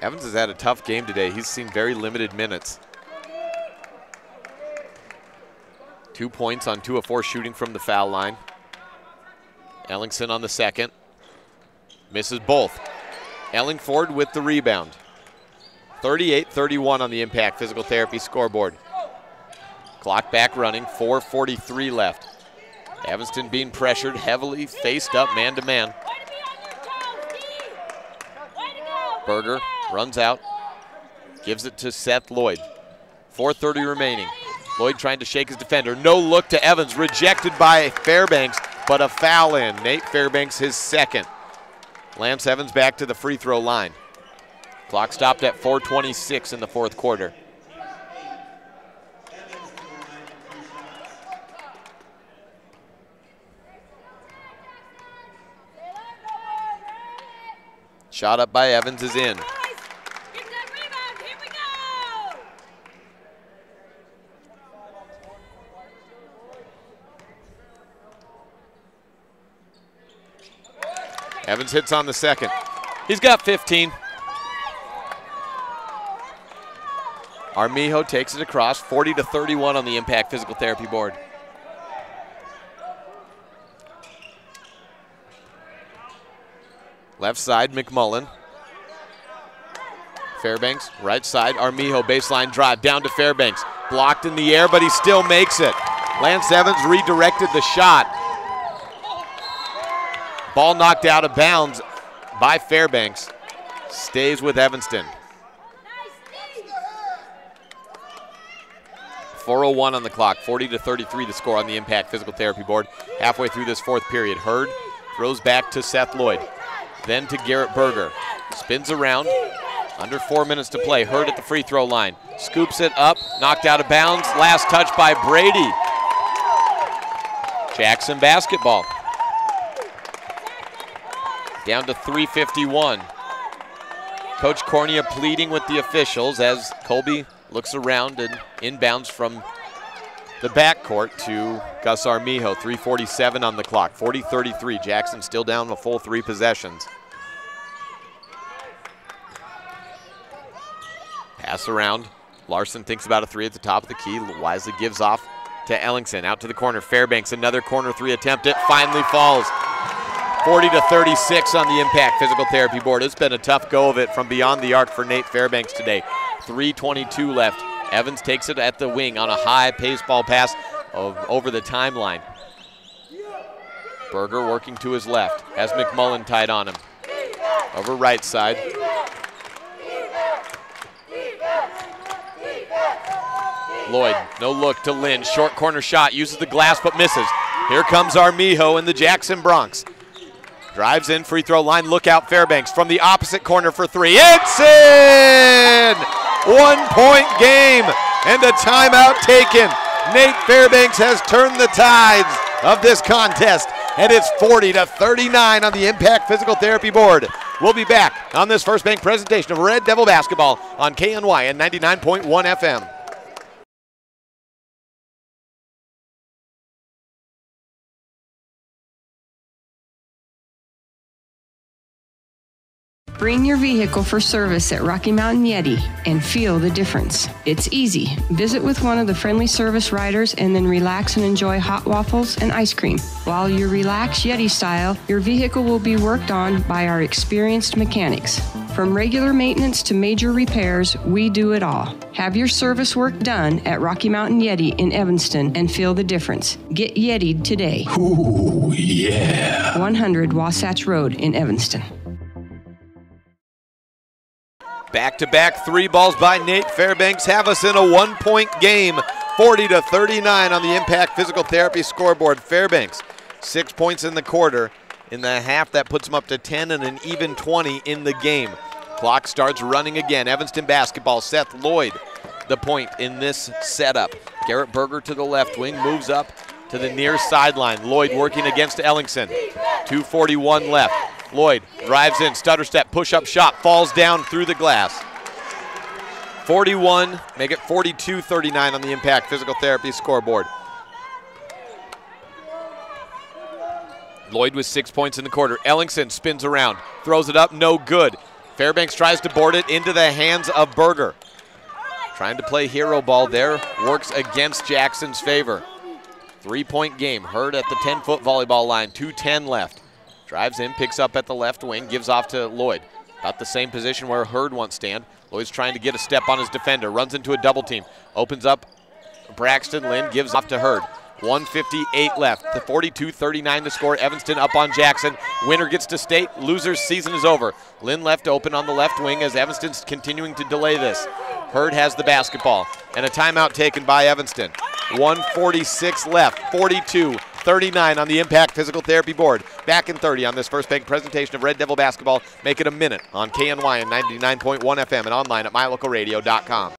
S2: Evans has had a tough game today. He's seen very limited minutes. 2 points on 2 of 4 shooting from the foul line. Ellingson on the second. Misses both. Ellingford with the rebound. 38-31 on the Impact Physical Therapy scoreboard. Clock back running, 4:43 left. Evanston being pressured heavily, faced up man-to-man. Berger runs out, gives it to Seth Lloyd. 4:30 remaining. Lloyd trying to shake his defender. No look to Evans, rejected by Fairbanks, but a foul in. Nate Fairbanks, his second. Lance Evans back to the free throw line. Clock stopped at 4:26 in the 4th quarter. Shot up by Evans is in. Evans hits on the second. He's got 15. Armijo takes it across, 40-31 on the Impact Physical Therapy board. Left side, McMullen. Fairbanks, right side, Armijo, baseline drive, down to Fairbanks. Blocked in the air, but he still makes it. Lance Evans redirected the shot. Ball knocked out of bounds by Fairbanks. Stays with Evanston. 4:01 on the clock, 40-33 the score on the Impact Physical Therapy board. Halfway through this 4th period, Hurd throws back to Seth Lloyd. Then to Garrett Berger. Spins around. Under 4 minutes to play. Hurd at the free throw line. Scoops it up. Knocked out of bounds. Last touch by Brady. Jackson basketball. Down to 3:51. Coach Cornea pleading with the officials as Colby looks around and inbounds from the backcourt to Gus Armijo. 3:47 on the clock. 40-33. Jackson still down a full 3 possessions. Pass around. Larson thinks about a 3 at the top of the key. Wisely gives off to Ellingson. Out to the corner. Fairbanks, another corner 3 attempt. It finally falls. 40-36 on the Impact Physical Therapy board. It's been a tough go of it from beyond the arc for Nate Fairbanks today. 3:22 left. Evans takes it at the wing on a high pace ball pass over the timeline. Berger working to his left. Has McMullen tied on him. Over right side. Lloyd, no look to Lynn. Short corner shot, uses the glass but misses. Here comes Armijo and the Jackson Bronx. Drives in, free throw line, look out Fairbanks from the opposite corner for 3. It's in! 1 point game and a timeout taken. Nate Fairbanks has turned the tides of this contest, and it's 40-39 on the Impact Physical Therapy board. We'll be back on this First Bank presentation of Red Devil basketball on KNY and 99.1 FM.
S11: Bring your vehicle for service at Rocky Mountain Yeti and feel the difference. It's easy. Visit with one of the friendly service riders and then relax and enjoy hot waffles and ice cream. While you relax Yeti style, your vehicle will be worked on by our experienced mechanics. From regular maintenance to major repairs, we do it all. Have your service work done at Rocky Mountain Yeti in Evanston and feel the difference. Get Yeti'd today.
S12: Ooh, yeah.
S11: 100 Wasatch Road in Evanston.
S2: Back-to-back 3 balls by Nate Fairbanks have us in a 1 point game, 40-39 on the Impact Physical Therapy scoreboard. Fairbanks, 6 points in the quarter, in the half. That puts them up to 10 and an even 20 in the game. Clock starts running again. Evanston basketball. Seth Lloyd, the point in this setup. Garrett Berger to the left wing, moves up to the near sideline. Lloyd working against Ellingson. 2:41 left. Lloyd drives in, stutter step, push-up shot, falls down through the glass. 41, make it 42-39 on the Impact Physical Therapy scoreboard. Lloyd with 6 points in the quarter. Ellingson spins around, throws it up, no good. Fairbanks tries to board it into the hands of Berger. Trying to play hero ball there, works against Jackson's favor. 3-point game, Hurd at the 10-foot volleyball line, 2:10 left. Drives in, picks up at the left wing, gives off to Lloyd. About the same position where Hurd once stand. Lloyd's trying to get a step on his defender, runs into a double team, opens up Braxton Lynn, gives off to Hurd. 1:58 left, the 42-39 to score. Evanston up on Jackson. Winner gets to state, loser's season is over. Lynn left open on the left wing as Evanston's continuing to delay this. Hurd has the basketball, and a timeout taken by Evanston. 1:46 left, 42-39 on the Impact Physical Therapy board. Back in 30 on this First Bank presentation of Red Devil basketball. Make it a minute on KNY and 99.1 FM and online at mylocalradio.com.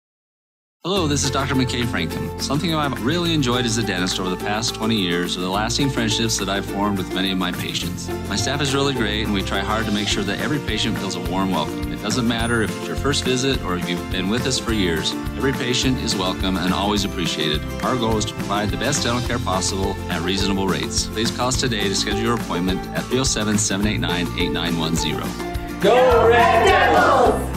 S3: Hello, this is Dr. McKay Frankham. Something I've really enjoyed as a dentist over the past 20 years are the lasting friendships that I've formed with many of my patients. My staff is really great, and we try hard to make sure that every patient feels a warm welcome. It doesn't matter if it's your first visit or if you've been with us for years. Every patient is welcome and always appreciated. Our goal is to provide the best dental care possible at reasonable rates. Please call us today to schedule your appointment at 307-789-8910.
S9: Go Red Devils!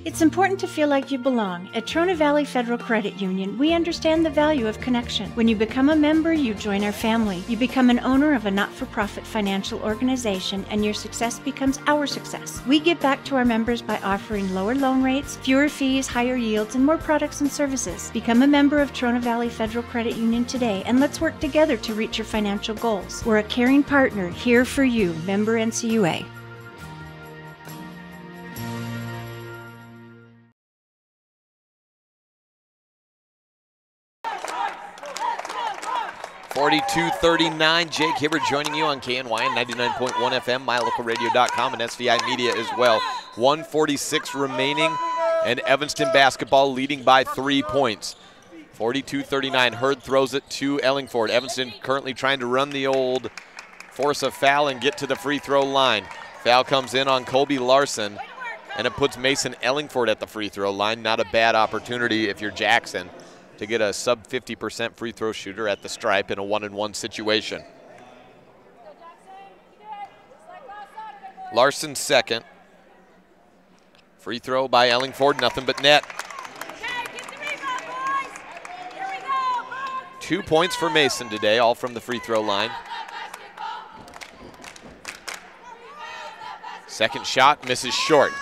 S21: It's important to feel like you belong. At Trona Valley Federal Credit Union, we understand the value of connection. When you become a member, you join our family. You become an owner of a not-for-profit financial organization, and your success becomes our success. We give back to our members by offering lower loan rates, fewer fees, higher yields, and more products and services. Become a member of Trona Valley Federal Credit Union today, and let's work together to reach your financial goals. We're a caring partner here for you. Member NCUA.
S2: .42-39, Jake Hibbert joining you on KNY and 99.1 FM, mylocalradio.com, and SVI Media as well. 1:46 remaining, and Evanston basketball leading by 3 points. 42-39, Hurd throws it to Ellingford. Evanston currently trying to run the old force a foul and get to the free throw line. Foul comes in on Colby Larson, and it puts Mason Ellingford at the free throw line. Not a bad opportunity if you're Jackson to get a sub 50% free throw shooter at the stripe in a 1-on-1 situation. Larson second. Free throw by Ellingford, nothing but net. 2 points for Mason today, all from the free throw line. Second shot, misses short.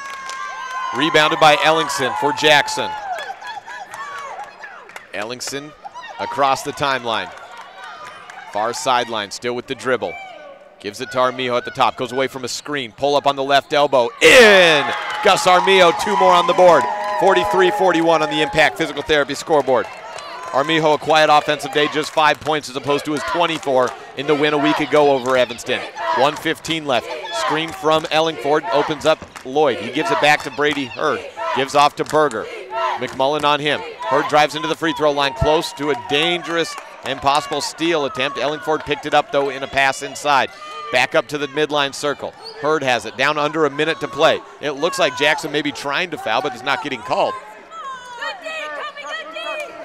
S2: Rebounded by Ellingson for Jackson. Ellingson across the timeline. Far sideline, still with the dribble. Gives it to Armijo at the top, goes away from a screen. Pull up on the left elbow, in! Gus Armijo, 2 more on the board. 43-41 on the Impact Physical Therapy scoreboard. Armijo, a quiet offensive day, just 5 points as opposed to his 24 in the win a week ago over Evanston. 1:15 left. Screen from Ellingford, opens up Lloyd. He gives it back to Brady Hurd. Gives off to Berger. McMullen on him. Hurd drives into the free throw line, close to a dangerous and possible steal attempt. Ellingford picked it up, though, in a pass inside. Back up to the midline circle. Hurd has it, down under a minute to play. It looks like Jackson may be trying to foul, but is not getting called.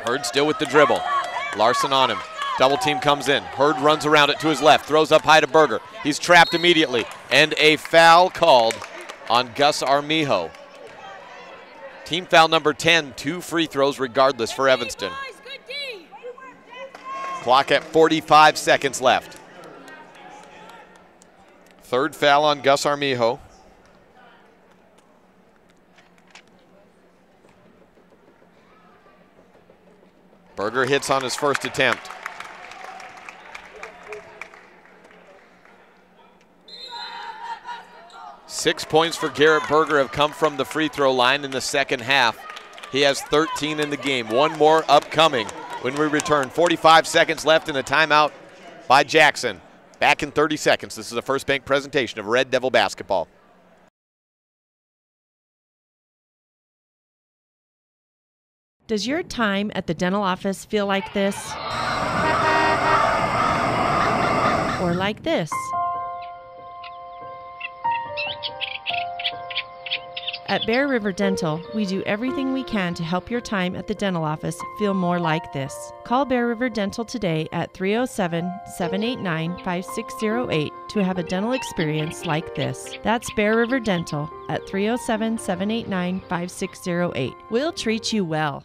S2: Hurd still with the dribble. Larson on him. Double team comes in. Hurd runs around it to his left, throws up high to Berger. He's trapped immediately, and a foul called on Gus Armijo. Team foul number 10, 2 free throws regardless for Evanston. Clock at 45 seconds left. Third foul on Gus Armijo. Berger hits on his first attempt. Six points for Garrett Berger have come from the free throw line in the second half. He has 13 in the game. One more upcoming when we return. 45 seconds left in a timeout by Jackson. Back in 30 seconds. This is a First Bank presentation of Red Devil basketball.
S17: Does your time at the dental office feel like this? Or like this? At Bear River Dental, we do everything we can to help your time at the dental office feel more like this. Call Bear River Dental today at 307-789-5608 to have a dental experience like this. That's Bear River Dental at 307-789-5608. We'll treat you well.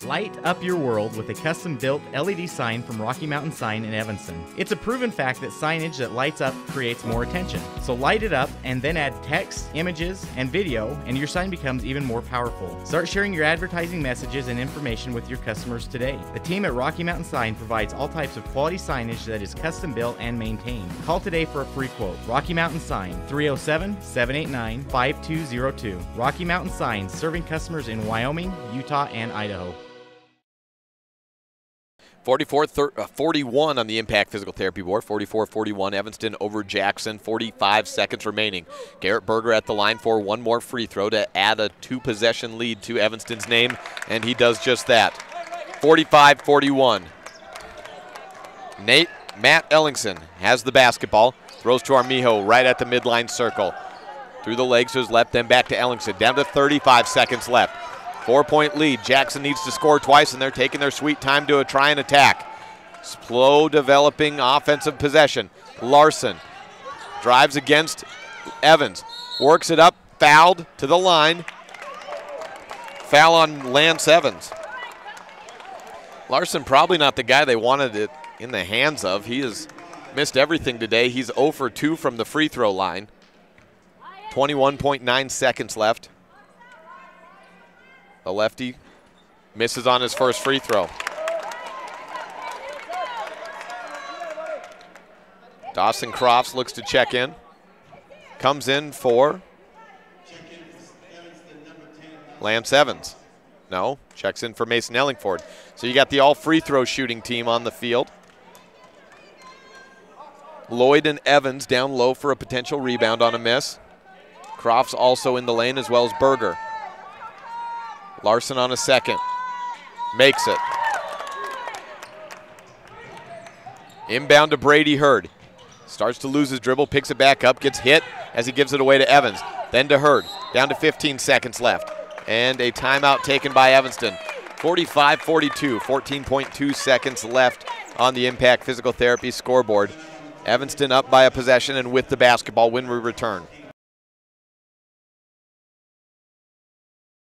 S16: Light up your world with a custom-built LED sign from Rocky Mountain Sign in Evanston. It's a proven fact that signage that lights up creates more attention. So light it up and then add text, images, and video, and your sign becomes even more powerful. Start sharing your advertising messages and information with your customers today. The team at Rocky Mountain Sign provides all types of quality signage that is custom-built and maintained. Call today for a free quote. Rocky Mountain Sign, 307-789-5202. Rocky Mountain Sign, serving customers in Wyoming, Utah, and Idaho.
S2: 44-41 on the Impact Physical Therapy board. 44-41, Evanston over Jackson. 45 seconds remaining. Garrett Berger at the line for one more free throw to add a 2-possession lead to Evanston's name, and he does just that. 45-41. Matt Ellingson has the basketball. Throws to Armijo right at the midline circle. Through the legs to his left, then back to Ellingson. Down to 35 seconds left. 4-point lead. Jackson needs to score twice, and they're taking their sweet time to try and attack. Slow developing offensive possession. Larson drives against Evans. Works it up. Fouled to the line. Foul on Lance Evans. Larson probably not the guy they wanted it in the hands of. He has missed everything today. He's 0 for 2 from the free throw line. 21.9 seconds left. The lefty misses on his first free throw. Dawson Crofts looks to check in. Comes in for Lance Evans. No, checks in for Mason Ellingford. So you got the all free throw shooting team on the field. Lloyd and Evans down low for a potential rebound on a miss. Crofts also in the lane, as well as Berger. Larson on a second. Makes it. Inbound to Brady Hurd. Starts to lose his dribble, picks it back up, gets hit as he gives it away to Evans. Then to Hurd. Down to 15 seconds left. And a timeout taken by Evanston. 45-42, 14.2 seconds left on the Impact Physical Therapy scoreboard. Evanston up by a possession and with the basketball when we return.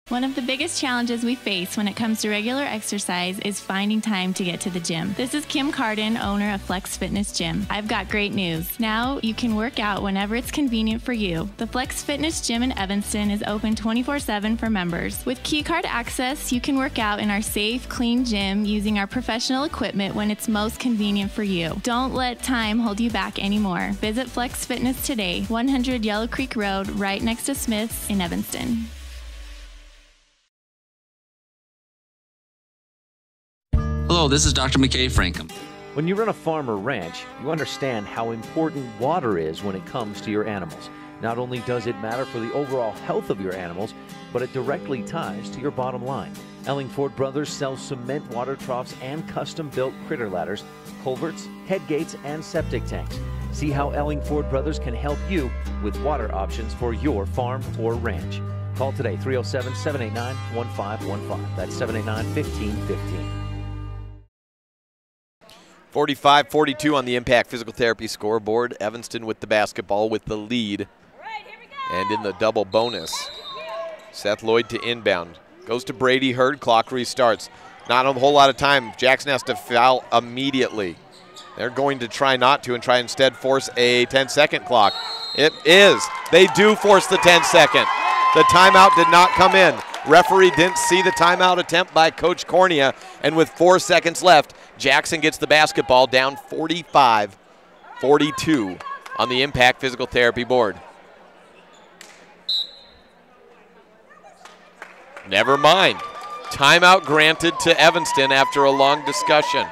S7: One of the biggest challenges we face when it comes to regular exercise is finding time to get to the gym. This is Kim Carden, owner of Flex Fitness Gym. I've got great news. Now you can work out whenever it's convenient for you. The Flex Fitness Gym in Evanston is open 24/7 for members. With key card access, you can work out in our safe, clean gym using our professional equipment when it's most convenient for you. Don't let time hold you back anymore. Visit Flex Fitness today, 100 Yellow Creek Road, right next to Smith's in Evanston.
S3: Hello, this is Dr. McKay Frankham.
S10: When you run a farm or ranch, you understand how important water is when it comes to your animals. Not only does it matter for the overall health of your animals, but it directly ties to your bottom line. Ellingford Brothers sells cement water troughs and custom-built critter ladders, culverts, head gates, and septic tanks. See how Ellingford Brothers can help you with water options for your farm or ranch. Call today, 307-789-1515. That's 789-1515.
S2: 45-42 on the Impact Physical Therapy scoreboard. Evanston with the basketball with the lead. And in the double bonus, Seth Lloyd to inbound. Goes to Brady Hurd, clock restarts. Not a whole lot of time. Jackson has to foul immediately. They're going to try not to and try instead force a 10-second clock. It is. They do force the 10-second. The timeout did not come in. Referee didn't see the timeout attempt by Coach Cornea, and with 4 seconds left, Jackson gets the basketball down 45-42 on the Impact Physical Therapy board. Never mind. Timeout granted to Evanston after a long discussion.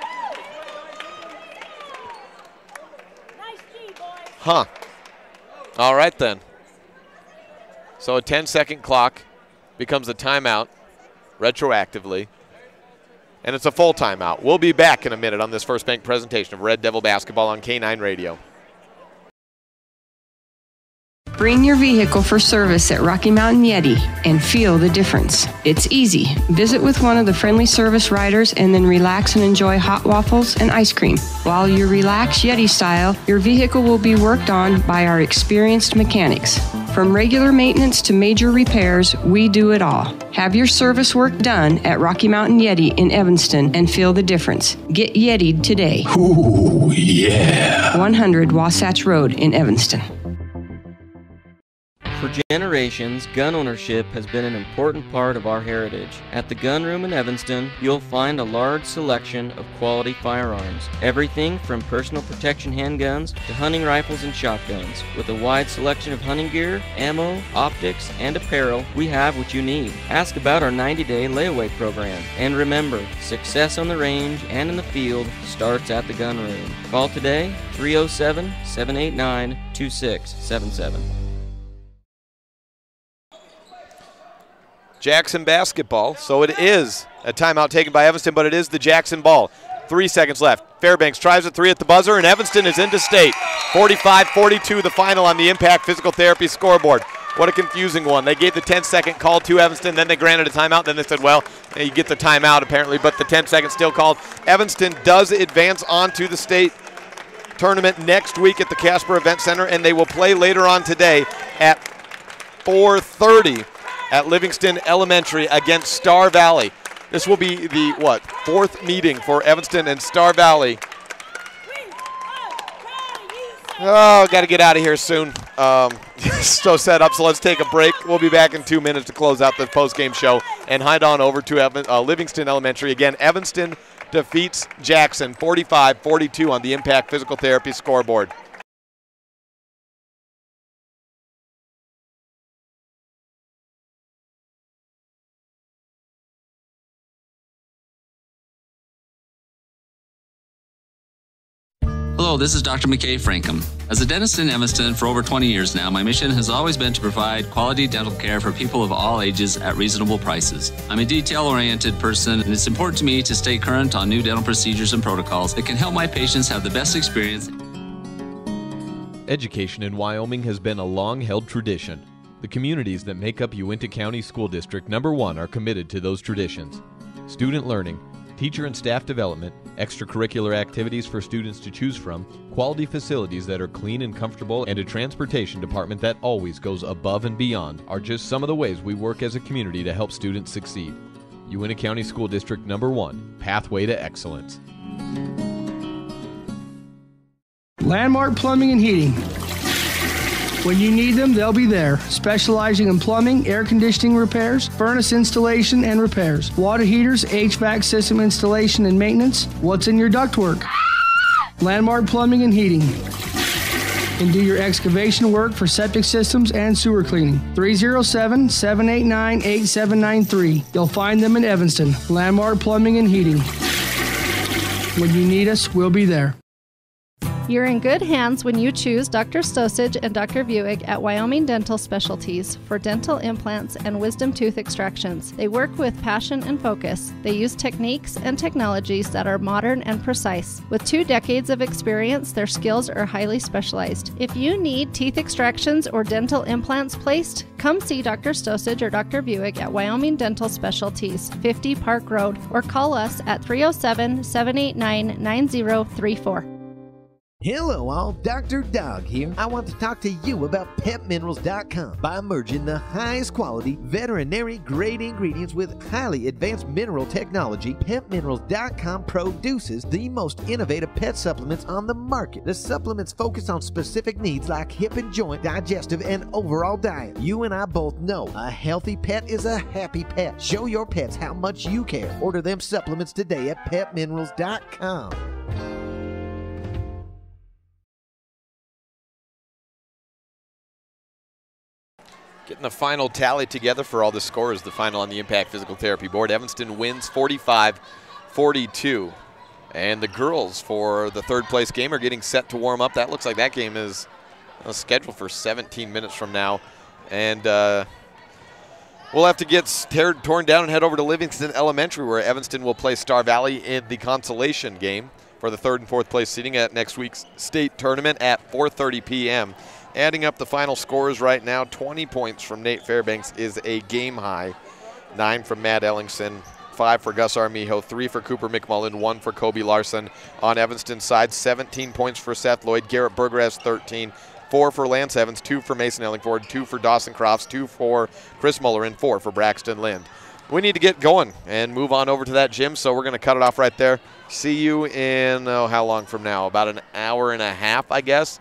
S2: Huh. All right, then. So a 10-second clock becomes a timeout retroactively. And it's a full timeout. We'll be back in a minute on this First Bank presentation of Red Devil basketball on K9 Radio.
S11: Bring your vehicle for service at Rocky Mountain Yeti and feel the difference. It's easy. Visit with one of the friendly service riders and then relax and enjoy hot waffles and ice cream. While you relax Yeti style, your vehicle will be worked on by our experienced mechanics. From regular maintenance to major repairs, we do it all. Have your service work done at Rocky Mountain Yeti in Evanston and feel the difference. Get Yeti'd today.
S12: Ooh, yeah.
S11: 100 Wasatch Road in Evanston.
S13: For generations, gun ownership has been an important part of our heritage. At the Gun Room in Evanston, you'll find a large selection of quality firearms. Everything from personal protection handguns to hunting rifles and shotguns. With a wide selection of hunting gear, ammo, optics, and apparel, we have what you need. Ask about our 90-day layaway program. And remember, success on the range and in the field starts at the Gun Room. Call today, 307-789-2677.
S2: Jackson basketball. So it is a timeout taken by Evanston, but it is the Jackson ball. 3 seconds left. Fairbanks tries a three at the buzzer, and Evanston is into state. 45-42 the final on the Impact Physical Therapy scoreboard. What a confusing one. They gave the 10-second call to Evanston, then they granted a timeout, then they said, well, you get the timeout apparently, but the 10 seconds still called. Evanston does advance on to the state tournament next week at the Casper Event Center, and they will play later on today at 4:30 at Livingston Elementary against Star Valley. This will be the, fourth meeting for Evanston and Star Valley. Oh, got to get out of here soon. So set up, so let's take a break. We'll be back in 2 minutes to close out the post-game show and head on over to Livingston Elementary. Again, Evanston defeats Jackson 45-42 on the Impact Physical Therapy scoreboard.
S3: Hello, this is Dr. McKay Frankham. As a dentist in Evanston for over 20 years now, my mission has always been to provide quality dental care for people of all ages at reasonable prices. I'm a detail-oriented person, and it's important to me to stay current on new dental procedures and protocols that can help my patients have the best experience.
S1: Education in Wyoming has been a long-held tradition. The communities that make up Uinta County School District #1 are committed to those traditions. Student learning, teacher and staff development, extracurricular activities for students to choose from, quality facilities that are clean and comfortable, and a transportation department that always goes above and beyond are just some of the ways we work as a community to help students succeed. Uinta County School District #1, Pathway to Excellence.
S15: Landmark Plumbing and Heating. When you need them, they'll be there. Specializing in plumbing, air conditioning repairs, furnace installation and repairs, water heaters, HVAC system installation and maintenance. What's in your ductwork? Landmark Plumbing and Heating. And do your excavation work for septic systems and sewer cleaning. 307-789-8793. You'll find them in Evanston. Landmark Plumbing and Heating. When you need us, we'll be there.
S14: You're in good hands when you choose Dr. Stosage and Dr. Buick at Wyoming Dental Specialties for dental implants and wisdom tooth extractions. They work with passion and focus. They use techniques and technologies that are modern and precise. With 2 decades of experience, their skills are highly specialized. If you need teeth extractions or dental implants placed, come see Dr. Stosage or Dr. Buick at Wyoming Dental Specialties, 50 Park Road, or call us at 307-789-9034.
S23: Hello all, Dr. Dog here. I want to talk to you about PetMinerals.com. By merging the highest quality veterinary grade ingredients with highly advanced mineral technology, PetMinerals.com produces the most innovative pet supplements on the market. The supplements focus on specific needs like hip and joint, digestive, and overall diet. You and I both know a healthy pet is a happy pet. Show your pets how much you care. Order them supplements today at PetMinerals.com.
S2: Getting the final tally together for all the scores, the final on the Impact Physical Therapy board. Evanston wins 45-42. And the girls for the third place game are getting set to warm up. That looks like that game is scheduled for 17 minutes from now. And we'll have to get torn down and head over to Livingston Elementary, where Evanston will play Star Valley in the Consolation game for the 3rd and 4th place seeding at next week's state tournament at 4:30 p.m. Adding up the final scores right now, 20 points from Nate Fairbanks is a game high, 9 from Matt Ellingson, 5 for Gus Armijo, 3 for Cooper McMullen, 1 for Kobe Larson. On Evanston's side, 17 points for Seth Lloyd. Garrett Berger has 13, 4 for Lance Evans, 2 for Mason Ellingford, 2 for Dawson Crofts, 2 for Chris Muller, and 4 for Braxton Lind. We need to get going and move on over to that gym, so we're going to cut it off right there. See you in, how long from now? About an hour and a half, I guess.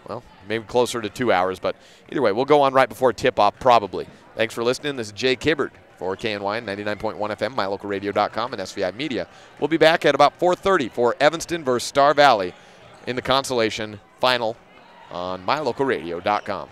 S2: Well, maybe closer to 2 hours, but either way, we'll go on right before tip-off, probably. Thanks for listening. This is Jay Kibbard for KNY 99.1 FM, mylocalradio.com, and SVI Media. We'll be back at about 4:30 for Evanston versus Star Valley in the Consolation final on mylocalradio.com.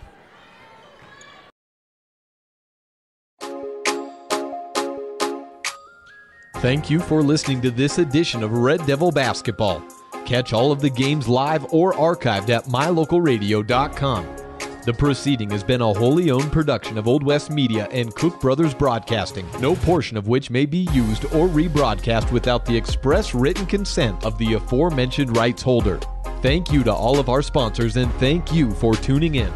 S1: Thank you for listening to this edition of Red Devil Basketball. Catch all of the games live or archived at mylocalradio.com. The proceeding has been a wholly owned production of Old West Media and Cook Brothers Broadcasting, no portion of which may be used or rebroadcast without the express written consent of the aforementioned rights holder. Thank you to all of our sponsors, and thank you for tuning in.